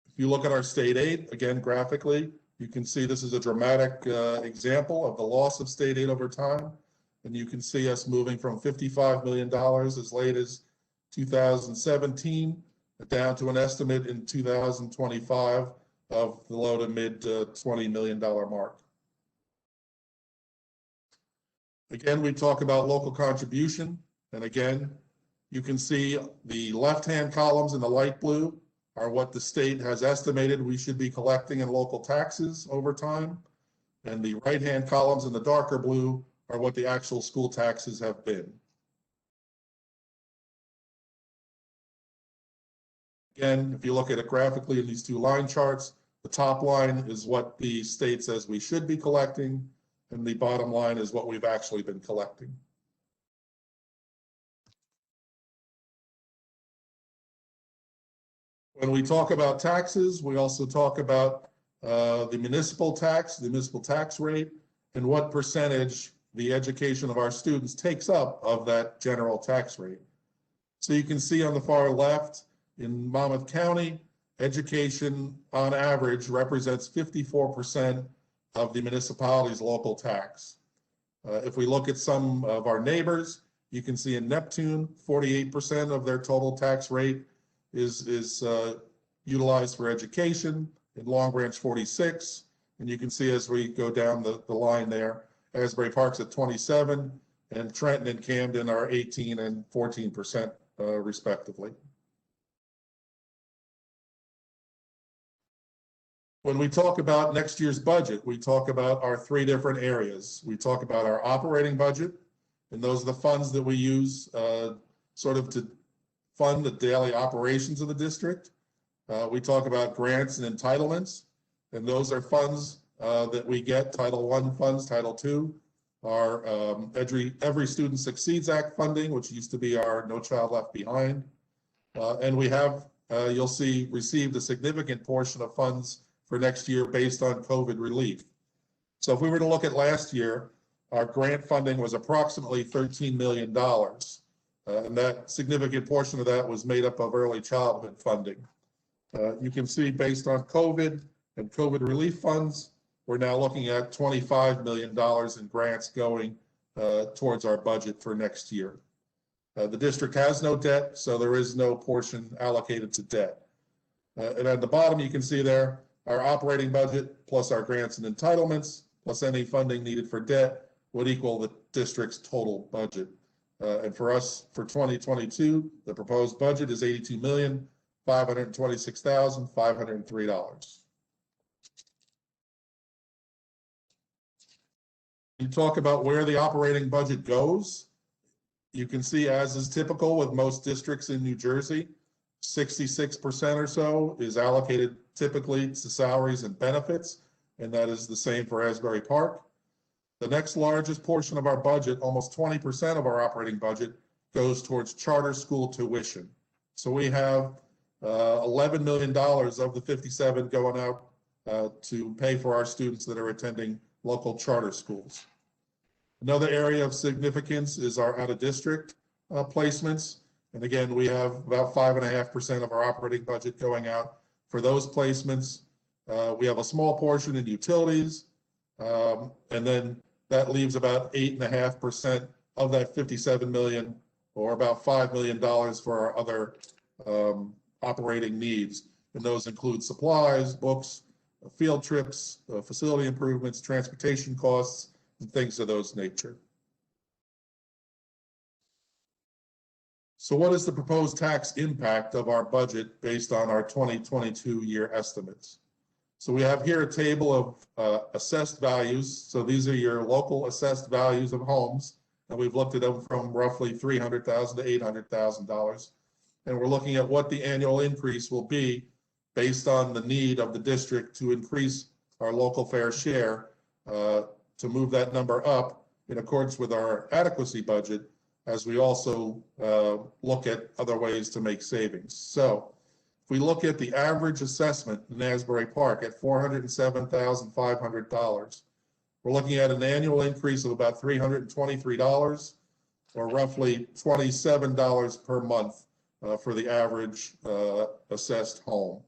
Speaker 10: If you look at our state aid, again, graphically, you can see this is a dramatic example of the loss of state aid over time. And you can see us moving from $55 million as late as 2017 down to an estimate in 2025 of the low to mid $20 million mark. Again, we talk about local contribution. And again, you can see the left-hand columns in the light blue are what the state has estimated we should be collecting in local taxes over time. And the right-hand columns in the darker blue are what the actual school taxes have been. Again, if you look at it graphically in these two line charts, the top line is what the state says we should be collecting, and the bottom line is what we've actually been collecting. When we talk about taxes, we also talk about the municipal tax rate, and what percentage the education of our students takes up of that general tax rate. So you can see on the far left, in Monmouth County, education on average represents 54% of the municipality's local tax. If we look at some of our neighbors, you can see in Neptune, 48% of their total tax rate is utilized for education. In Long Branch, 46. And you can see as we go down the line there, Asbury Park's at 27, and Trenton and Camden are 18 and 14% respectively. When we talk about next year's budget, we talk about our three different areas. We talk about our operating budget, and those are the funds that we use sort of to fund the daily operations of the district. We talk about grants and entitlements, and those are funds that we get, Title I funds, Title II, our Every Student Succeeds Act funding, which used to be our No Child Left Behind. And we have, you'll see, received a significant portion of funds for next year based on COVID relief. So if we were to look at last year, our grant funding was approximately $13 million. And that significant portion of that was made up of early childhood funding. You can see based on COVID and COVID relief funds, we're now looking at $25 million in grants going towards our budget for next year. The district has no debt, so there is no portion allocated to debt. And at the bottom, you can see there, our operating budget plus our grants and entitlements plus any funding needed for debt would equal the district's total budget. And for us, for 2022, the proposed budget is $82,526,503. You talk about where the operating budget goes. You can see, as is typical with most districts in New Jersey, 66% or so is allocated typically to salaries and benefits, and that is the same for Asbury Park. The next largest portion of our budget, almost 20% of our operating budget, goes towards charter school tuition. So we have $11 million of the 57 going out to pay for our students that are attending local charter schools. Another area of significance is our out-of-district placements. And again, we have about 5.5% of our operating budget going out for those placements. We have a small portion in utilities, and then that leaves about 8.5% of that 57 million, or about $5 million for our other operating needs. And those include supplies, books, field trips, facility improvements, transportation costs, and things of those nature. So what is the proposed tax impact of our budget based on our 2022 year estimates? So we have here a table of assessed values. So these are your local assessed values of homes, and we've looked at them from roughly $300,000 to $800,000. And we're looking at what the annual increase will be based on the need of the district to increase our local fair share to move that number up in accordance with our adequacy budget, as we also look at other ways to make savings. So if we look at the average assessment in Asbury Park at $407,500, we're looking at an annual increase of about $323, or roughly $27 per month for the average assessed home.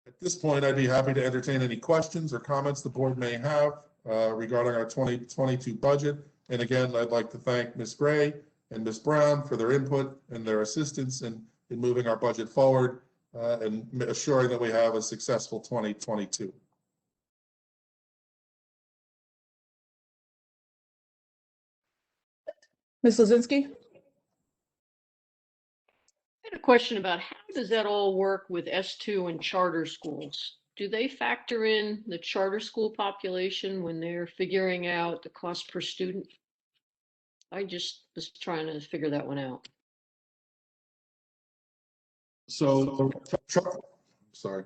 Speaker 10: At this point, I'd be happy to entertain any questions or comments the board may have regarding our 2022 budget. And again, I'd like to thank Ms. Gray and Ms. Brown for their input and their assistance in moving our budget forward and assuring that we have a successful 2022.
Speaker 3: Ms. Lozinski?
Speaker 2: I had a question about how does that all work with S2 and charter schools? Do they factor in the charter school population when they're figuring out the cost per student? I just was trying to figure that one out.
Speaker 10: So, sorry.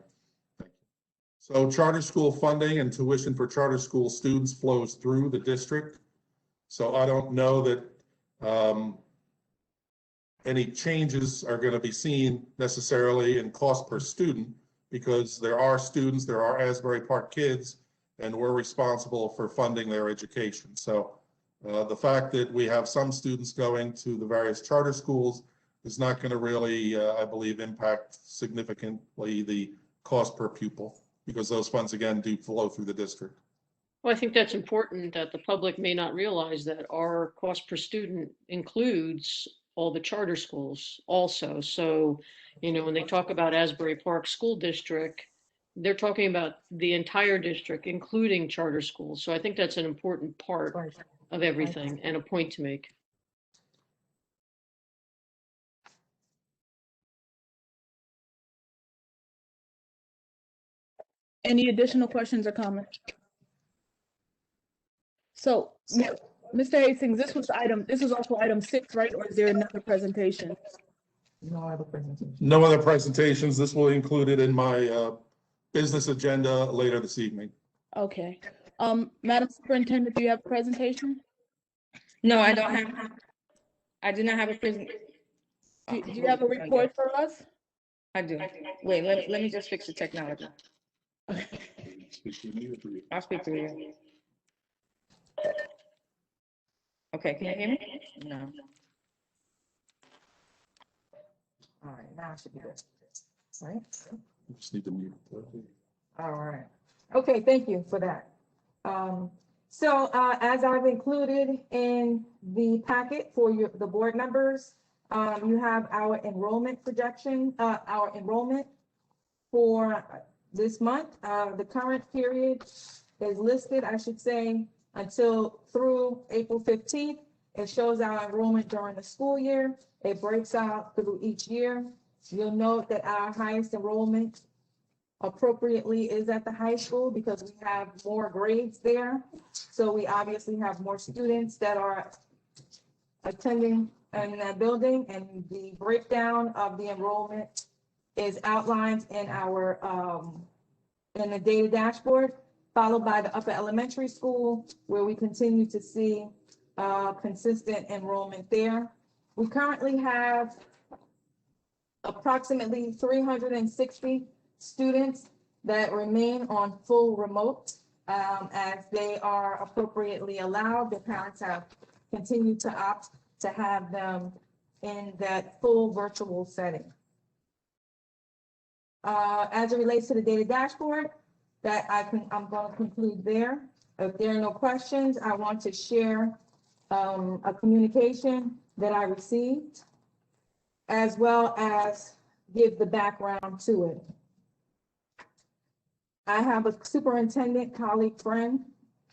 Speaker 10: So charter school funding and tuition for charter school students flows through the district. So I don't know that any changes are going to be seen necessarily in cost per student, because there are students, there are Asbury Park kids, and we're responsible for funding their education. So the fact that we have some students going to the various charter schools is not going to really, I believe, impact significantly the cost per pupil, because those funds, again, do flow through the district.
Speaker 2: Well, I think that's important, that the public may not realize that our cost per student includes all the charter schools also. So, you know, when they talk about Asbury Park School District, they're talking about the entire district, including charter schools. So I think that's an important part of everything and a point to make.
Speaker 3: Any additional questions or comments? So, Mr. Hastings, this was also item 6, right? Or is there another presentation?
Speaker 11: No other presentation.
Speaker 10: No other presentations. This will include it in my business agenda later this evening.
Speaker 3: Okay. Madam Superintendent, do you have a presentation?
Speaker 8: No, I don't have, I do not have a present.
Speaker 3: Do you have a report for us?
Speaker 8: I do. Wait, let me just fix the technology. I'll speak to you. Okay, can you hear me? No.
Speaker 11: All right, now it should be good. Right?
Speaker 10: Just need to mute.
Speaker 11: All right. Okay, thank you for that. So as I've included in the packet for the board members, you have our enrollment projection, our enrollment for this month. The current period is listed, I should say, until through April 15th. It shows our enrollment during the school year. It breaks out through each year. You'll note that our highest enrollment appropriately is at the high school because we have more grades there. So we obviously have more students that are attending in that building, and the breakdown of the enrollment is outlined in our in the data dashboard, followed by the upper elementary school, where we continue to see consistent enrollment there. We currently have approximately 360 students that remain on full remote as they are appropriately allowed. Their parents have continued to opt to have them in that full virtual setting. As it relates to the data dashboard, I'm going to conclude there. If there are no questions, I want to share a communication that I received, as well as give the background to it. I have a superintendent colleague friend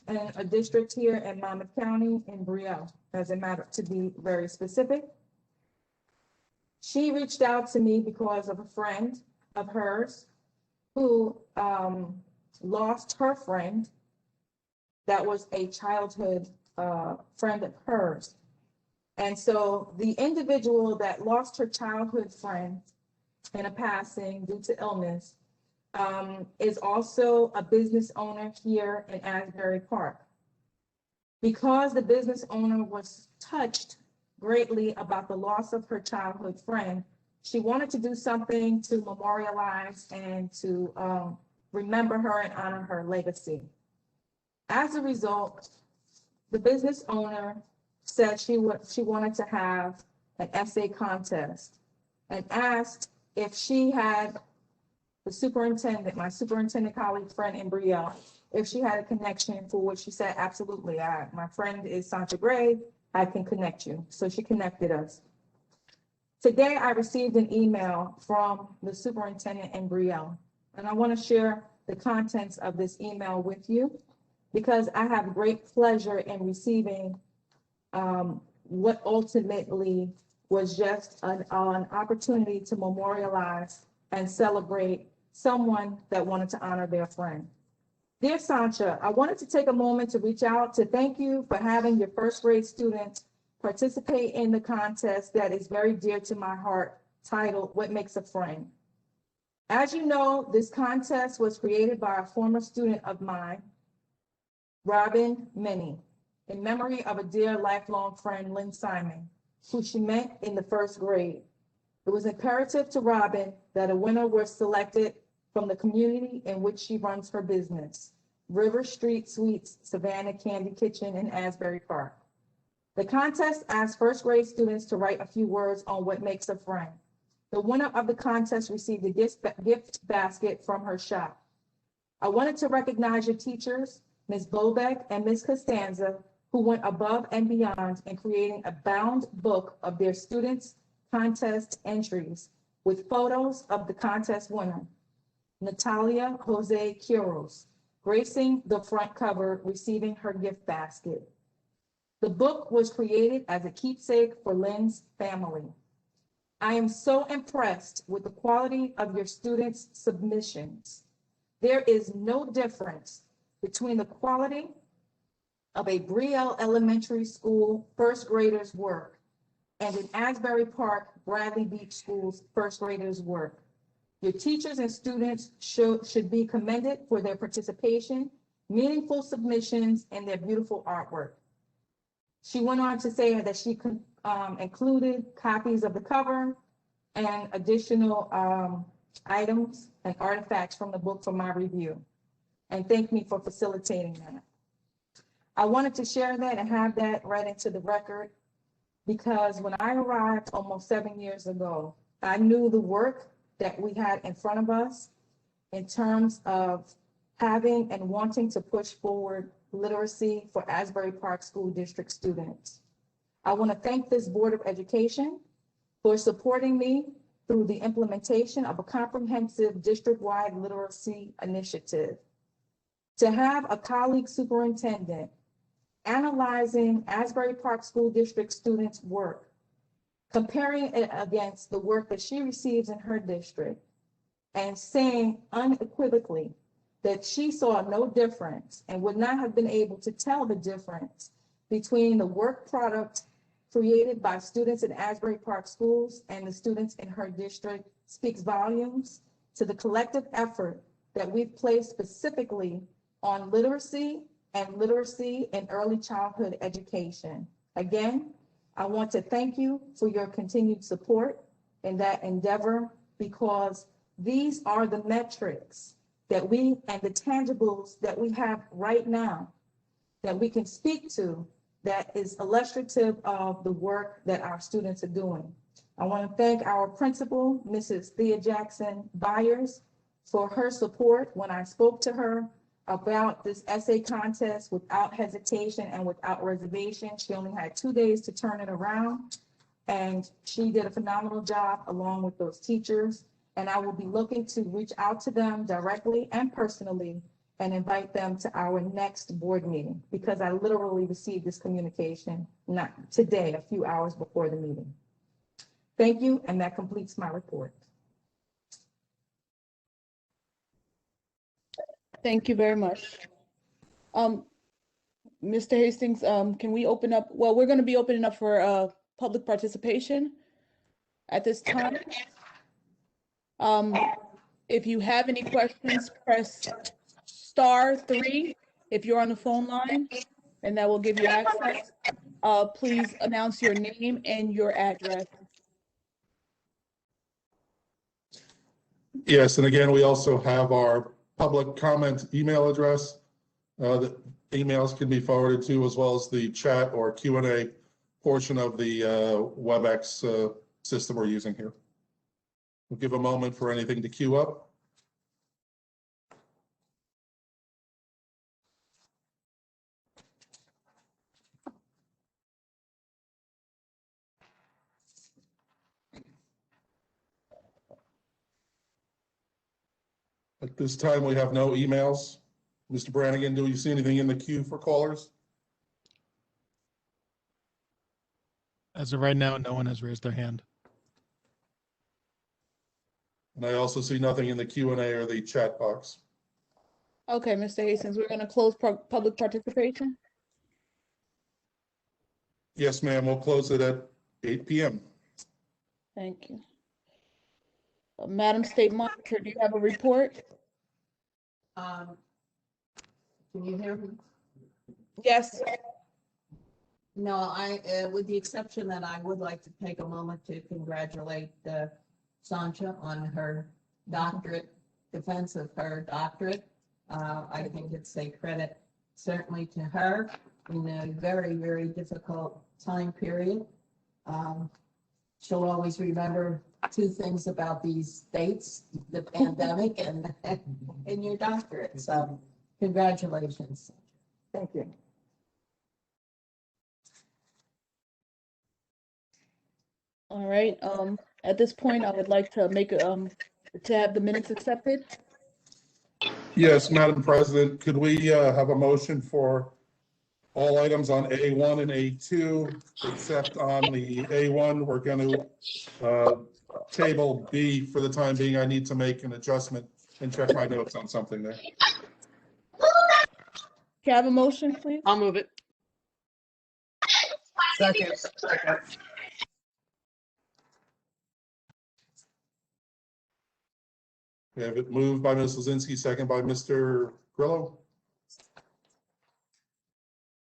Speaker 11: in a district here in Monmouth County in Brielle, as a matter to be very specific. She reached out to me because of a friend of hers who lost her friend that was a childhood friend of hers. And so the individual that lost her childhood friend in a passing due to illness is also a business owner here in Asbury Park. Because the business owner was touched greatly about the loss of her childhood friend, she wanted to do something to memorialize and to remember her and honor her legacy. As a result, the business owner said she wanted to have an essay contest and asked if she had the superintendent, my superintendent colleague friend in Brielle, if she had a connection, for which she said, absolutely, my friend is Sandra Gray, I can connect you. So she connected us. Today, I received an email from the superintendent in Brielle, and I want to share the contents of this email with you because I have great pleasure in receiving what ultimately was just an opportunity to memorialize and celebrate someone that wanted to honor their friend. Dear Sancha, I wanted to take a moment to reach out to thank you for having your first grade student participate in the contest that is very dear to my heart, titled What Makes a Friend. As you know, this contest was created by a former student of mine, Robin Minnie, in memory of a dear lifelong friend, Lynn Simon, who she met in the first grade. It was imperative to Robin that a winner was selected from the community in which she runs her business, River Street Sweets, Savannah Candy Kitchen in Asbury Park. The contest asked first grade students to write a few words on what makes a friend. The winner of the contest received a gift basket from her shop. I wanted to recognize your teachers, Ms. Bobeck and Ms. Costanza, who went above and beyond in creating a bound book of their students' contest entries with photos of the contest winner. Natalia Jose Quiros, gracing the front cover, receiving her gift basket. The book was created as a keepsake for Lynn's family. I am so impressed with the quality of your students' submissions. There is no difference between the quality of a Brielle Elementary School first grader's work and an Asbury Park Bradley Beach School's first grader's work. Your teachers and students should be commended for their participation, meaningful submissions, and their beautiful artwork. She went on to say that she included copies of the cover and additional items and artifacts from the book for my review, and thanked me for facilitating that. I wanted to share that and have that read into the record because when I arrived almost 7 years ago, I knew the work that we had in front of us in terms of having and wanting to push forward literacy for Asbury Park School District students. I want to thank this Board of Education for supporting me through the implementation of a comprehensive district-wide literacy initiative. To have a colleague superintendent analyzing Asbury Park School District students' work, comparing it against the work that she receives in her district, and saying unequivocally that she saw no difference and would not have been able to tell the difference between the work product created by students in Asbury Park schools and the students in her district speaks volumes to the collective effort that we've placed specifically on literacy in early childhood education. Again, I want to thank you for your continued support in that endeavor, because these are the metrics that we and the tangibles that we have right now that we can speak to that is illustrative of the work that our students are doing. I want to thank our principal, Mrs. Thea Jackson Byers, for her support when I spoke to her about this essay contest without hesitation and without reservation. She only had 2 days to turn it around, and she did a phenomenal job along with those teachers. And I will be looking to reach out to them directly and personally and invite them to our next board meeting, because I literally received this communication, not today, a few hours before the meeting. Thank you, and that completes my report.
Speaker 3: Thank you very much. Mr. Hastings, can we open up? Well, we're going to be opening up for public participation at this time. If you have any questions, press *3 if you're on the phone line, and that will give you access. Please announce your name and your address.
Speaker 10: Yes, and again, we also have our public comment email address. The emails can be forwarded to, as well as the chat or Q&A portion of the WebEx system we're using here. We'll give a moment for anything to queue up. At this time, we have no emails. Mr. Brannigan, do you see anything in the queue for callers?
Speaker 14: As of right now, no one has raised their hand.
Speaker 10: And I also see nothing in the Q&A or the chat box.
Speaker 3: Okay, Mr. Hastings, we're going to close public participation.
Speaker 10: Yes, ma'am, we'll close it at 8 p.m.
Speaker 3: Thank you. Madam State Monitor, do you have a report?
Speaker 6: Can you hear me?
Speaker 3: Yes.
Speaker 6: No, with the exception that I would like to take a moment to congratulate Sancha on her doctorate, defense of her doctorate. I think it's a credit certainly to her in a very, very difficult time period. She'll always remember two things about these dates, the pandemic and your doctorate. So congratulations.
Speaker 11: Thank you.
Speaker 3: All right. At this point, I would like to make to have the minutes accepted.
Speaker 10: Yes, Madam President, could we have a motion for all items on A1 and A2, except on the A1, we're going to table B for the time being. I need to make an adjustment and check my notes on something there.
Speaker 3: Can I have a motion, please?
Speaker 2: I'll move it.
Speaker 12: Second.
Speaker 10: We have it moved by Ms. Lozinski, second by Mr. Grillo.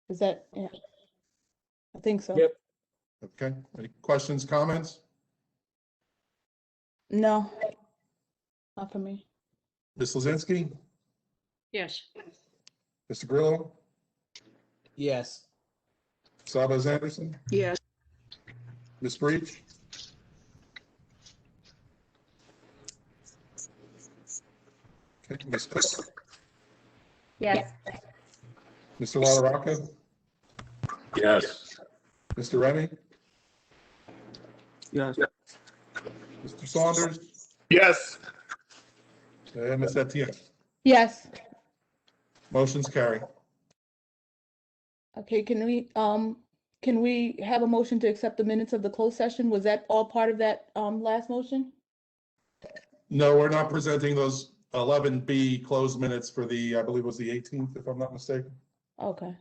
Speaker 3: Is that, yeah. I think so.
Speaker 7: Yep.
Speaker 10: Okay, any questions, comments?
Speaker 3: No, not for me.
Speaker 10: Ms. Lozinski,
Speaker 2: Yes.
Speaker 10: Mr. Grillo,
Speaker 7: Yes.
Speaker 10: Sabas Anderson,
Speaker 12: Yes.
Speaker 10: Ms. Breach, okay, Ms. Cook,
Speaker 4: Yes.
Speaker 10: Mr. LaRocca,
Speaker 5: Yes.
Speaker 10: Mr. Remy,
Speaker 9: Yes.
Speaker 10: Mr. Saunders,
Speaker 5: Yes.
Speaker 10: and Ms. Etienne.
Speaker 3: Yes.
Speaker 10: Motion's carry.
Speaker 3: Okay, can we have a motion to accept the minutes of the closed session? Was that all part of that, last motion?
Speaker 10: No, we're not presenting those 11B closed minutes for the, I believe it was the 18th, if I'm not mistaken.
Speaker 3: Okay,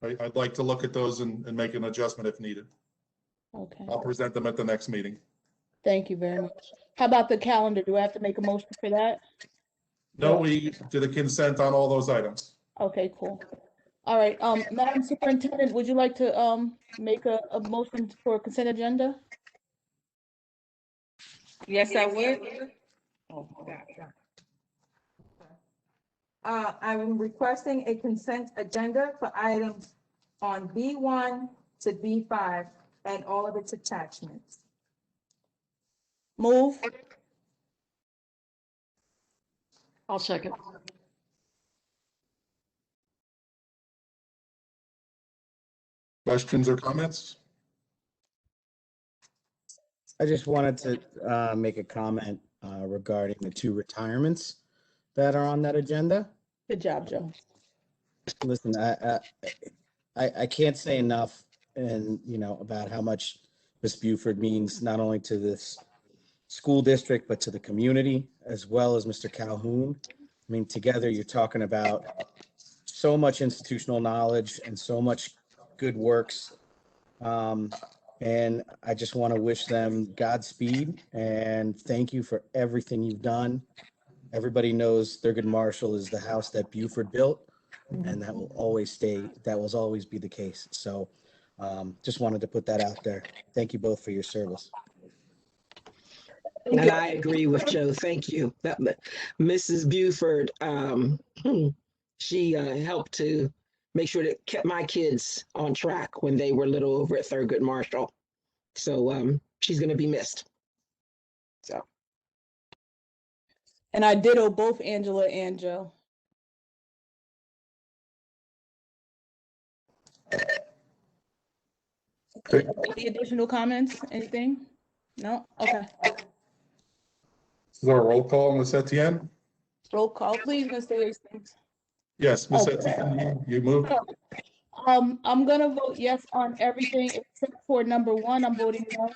Speaker 10: I'd like to look at those and make an adjustment if needed.
Speaker 3: okay.
Speaker 10: I'll present them at the next meeting.
Speaker 3: Thank you very much. How about the calendar? Do I have to make a motion for that?
Speaker 10: No, we did a consent on all those items.
Speaker 3: Okay, cool. All right, Madam Superintendent, would you like to, make a motion for consent agenda?
Speaker 8: Yes, I would. Oh, God.
Speaker 11: I'm requesting a consent agenda for items on B1 to B5 and all of its attachments.
Speaker 3: Move.
Speaker 2: I'll second.
Speaker 10: Questions or comments?
Speaker 7: I just wanted to make a comment regarding the 2 retirements that are on that agenda.
Speaker 3: Good job, Joe.
Speaker 7: Listen, I can't say enough and, about how much Miss Buford means not only to this school district, but to the community, as well as Mr. Calhoun. I mean, together you're talking about so much institutional knowledge and so much good works. And I just want to wish them Godspeed and thank you for everything you've done. Everybody knows Thurgood Marshall is the house that Buford built, and that will always be the case. So just wanted to put that out there. Thank you both for your service.
Speaker 12: And I agree with Joe. Thank you. Mrs. Buford, she helped to make sure that kept my kids on track when they were little over at Thurgood Marshall. So she's going to be missed. So.
Speaker 3: And I ditto both Angela and Joe.
Speaker 10: Okay.
Speaker 3: Any additional comments? Anything? No? Okay.
Speaker 10: This is our roll call, Ms. Etienne.
Speaker 3: Roll call, please, Mr. Hastings.
Speaker 10: Yes, Ms.
Speaker 3: Oh.
Speaker 10: Etienne, you move.
Speaker 3: I'm gonna vote yes on everything except for number 1, I'm voting no.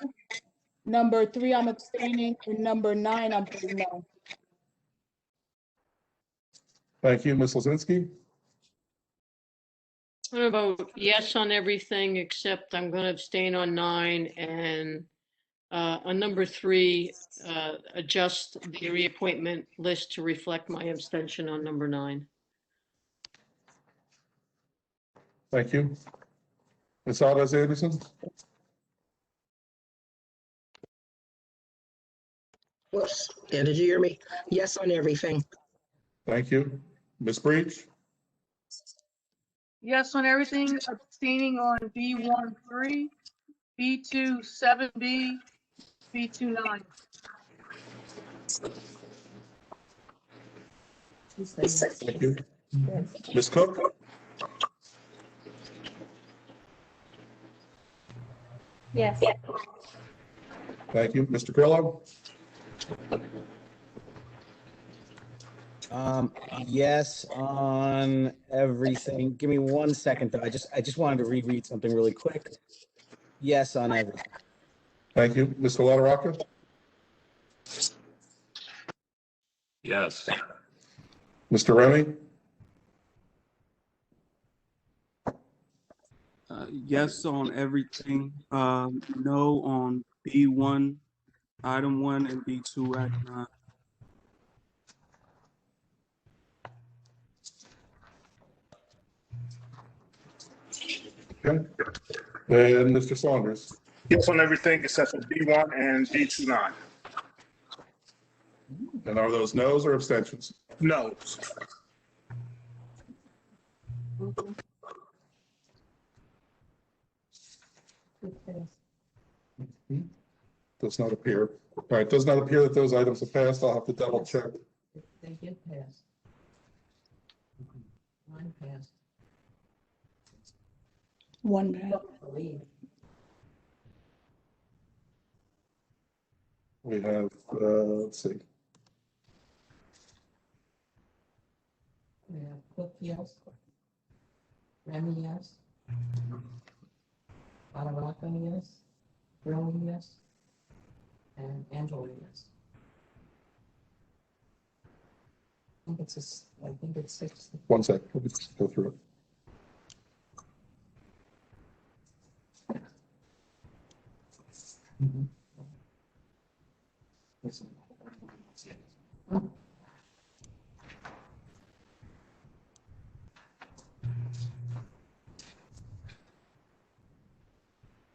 Speaker 3: Number 3, I'm abstaining, and number 9, I'm voting no.
Speaker 10: Thank you, Ms. Lozinski.
Speaker 2: I'm gonna vote yes on everything except I'm gonna abstain on 9 and on number 3, adjust the reappointment list to reflect my abstention on number 9.
Speaker 10: Thank you. Ms. Alves Anderson.
Speaker 12: Whoops. Yeah, did you hear me? Yes on everything.
Speaker 10: Thank you. Ms. Breach.
Speaker 1: Yes on everything, abstaining on B1 3, B2 7B, B2 9.
Speaker 10: Thank you. Ms. Cook.
Speaker 4: Yes.
Speaker 10: Thank you. Mr. Grillo.
Speaker 7: Yes, on everything. Give me 1 second though. I just wanted to reread something really quick. Yes, on everything.
Speaker 10: Thank you. Mr. LaRocca?
Speaker 5: Yes.
Speaker 10: Mr. Remy?
Speaker 9: Yes on everything. No on B1, item 1, and B2, item 9.
Speaker 10: Okay. And Mr. Saunders?
Speaker 15: Yes on everything except for B1 and B29.
Speaker 10: And are those no's or abstentions?
Speaker 15: No.
Speaker 10: Does not appear. All right, does not appear that those items have passed. I'll have to double check.
Speaker 6: They did pass. Mine passed.
Speaker 3: One bad.
Speaker 6: I believe.
Speaker 10: We have, let's see.
Speaker 6: We have Cook, yes. Remy, yes. LaRocca, yes. Grillo, yes. And Angela, yes. I think it's 6.
Speaker 10: 1 sec. Let's go through it.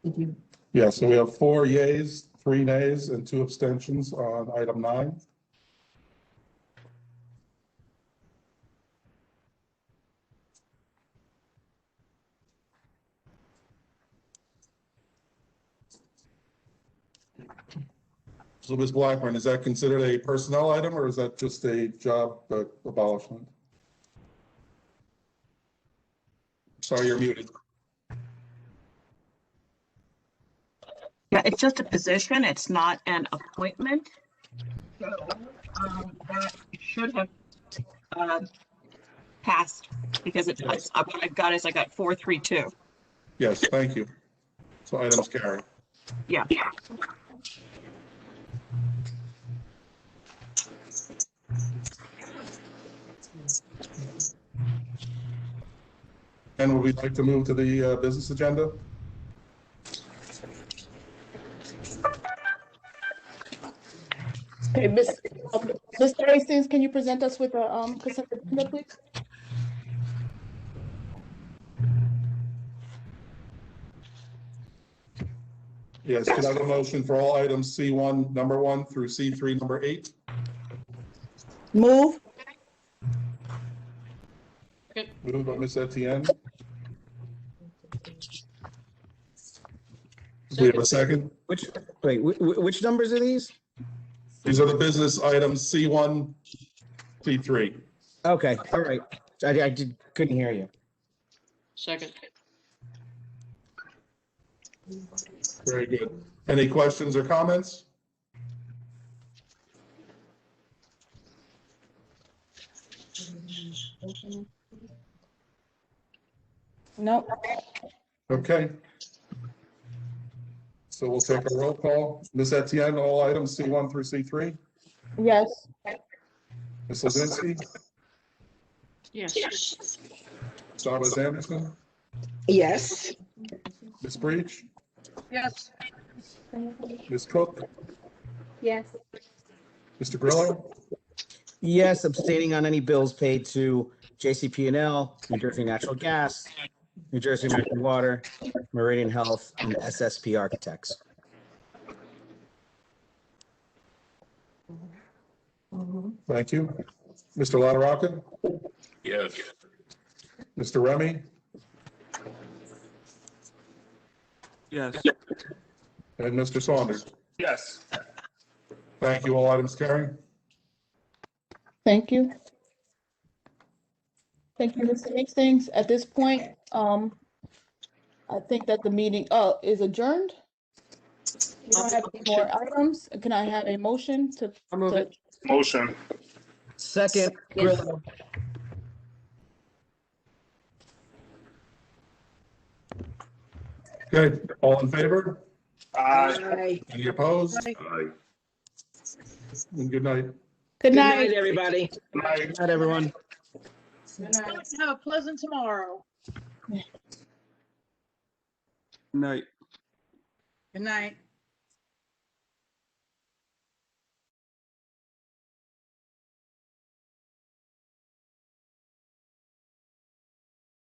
Speaker 6: Did you?
Speaker 10: Yeah, so we have 4 yays, 3 nays, and 2 abstentions on item 9. So Ms. Blackburn, is that considered a personnel item or is that just a job abolishment? Sorry, you're muted.
Speaker 16: Yeah, it's just a position. It's not an appointment. So that should have passed because it,
Speaker 10: Yes.
Speaker 16: what I've got is I got 432.
Speaker 10: Yes, thank you. So items carry.
Speaker 16: Yeah.
Speaker 10: And would we like to move to the business agenda?
Speaker 3: Okay, Mr. Hastings, can you present us with a consent agenda, please?
Speaker 10: Yes, could I have a motion for all items C1, number 1 through C3, number 8?
Speaker 3: Move.
Speaker 10: Moved by Ms. Etienne. Do we have a second?
Speaker 7: Which numbers are these?
Speaker 10: These are the business items C1, C3.
Speaker 7: Okay, all right. I couldn't hear you.
Speaker 2: Second.
Speaker 10: Very good. Any questions or comments?
Speaker 3: No.
Speaker 10: Okay. So we'll take a roll call. Ms. Etienne, all items C1 through C3?
Speaker 3: Yes.
Speaker 10: Ms. Lozinski?
Speaker 2: Yes.
Speaker 10: Ms. Alvarez Anderson?
Speaker 12: Yes.
Speaker 10: Ms. Breach?
Speaker 1: Yes.
Speaker 10: Ms. Cook?
Speaker 4: Yes.
Speaker 10: Mr. Grillo?
Speaker 7: Yes, abstaining on any bills paid to JCP&L, New Jersey Natural Gas, New Jersey American Water, Meridian Health, and SSP Architects.
Speaker 10: Thank you. Mr. LaRocca?
Speaker 5: Yes.
Speaker 10: Mr. Remy?
Speaker 9: Yes.
Speaker 10: And Mr. Saunders?
Speaker 15: Yes.
Speaker 10: Thank you. All items carry.
Speaker 3: Thank you. Thank you, Mr. Hastings. At this point, I think that the meeting is adjourned. We don't have any more items. Can I have a motion to?
Speaker 2: I'll move it.
Speaker 15: Motion.
Speaker 7: Second,
Speaker 4: Yes.
Speaker 7: Grillo.
Speaker 10: Okay, all in favor?
Speaker 15: Aye.
Speaker 10: Any opposed?
Speaker 5: Aye.
Speaker 10: And good night.
Speaker 3: Good
Speaker 12: Good night,
Speaker 3: night.
Speaker 12: everybody.
Speaker 15: Aye.
Speaker 7: Good night, everyone.
Speaker 11: Good night.
Speaker 1: Have a pleasant tomorrow.
Speaker 9: Night.
Speaker 1: Good night.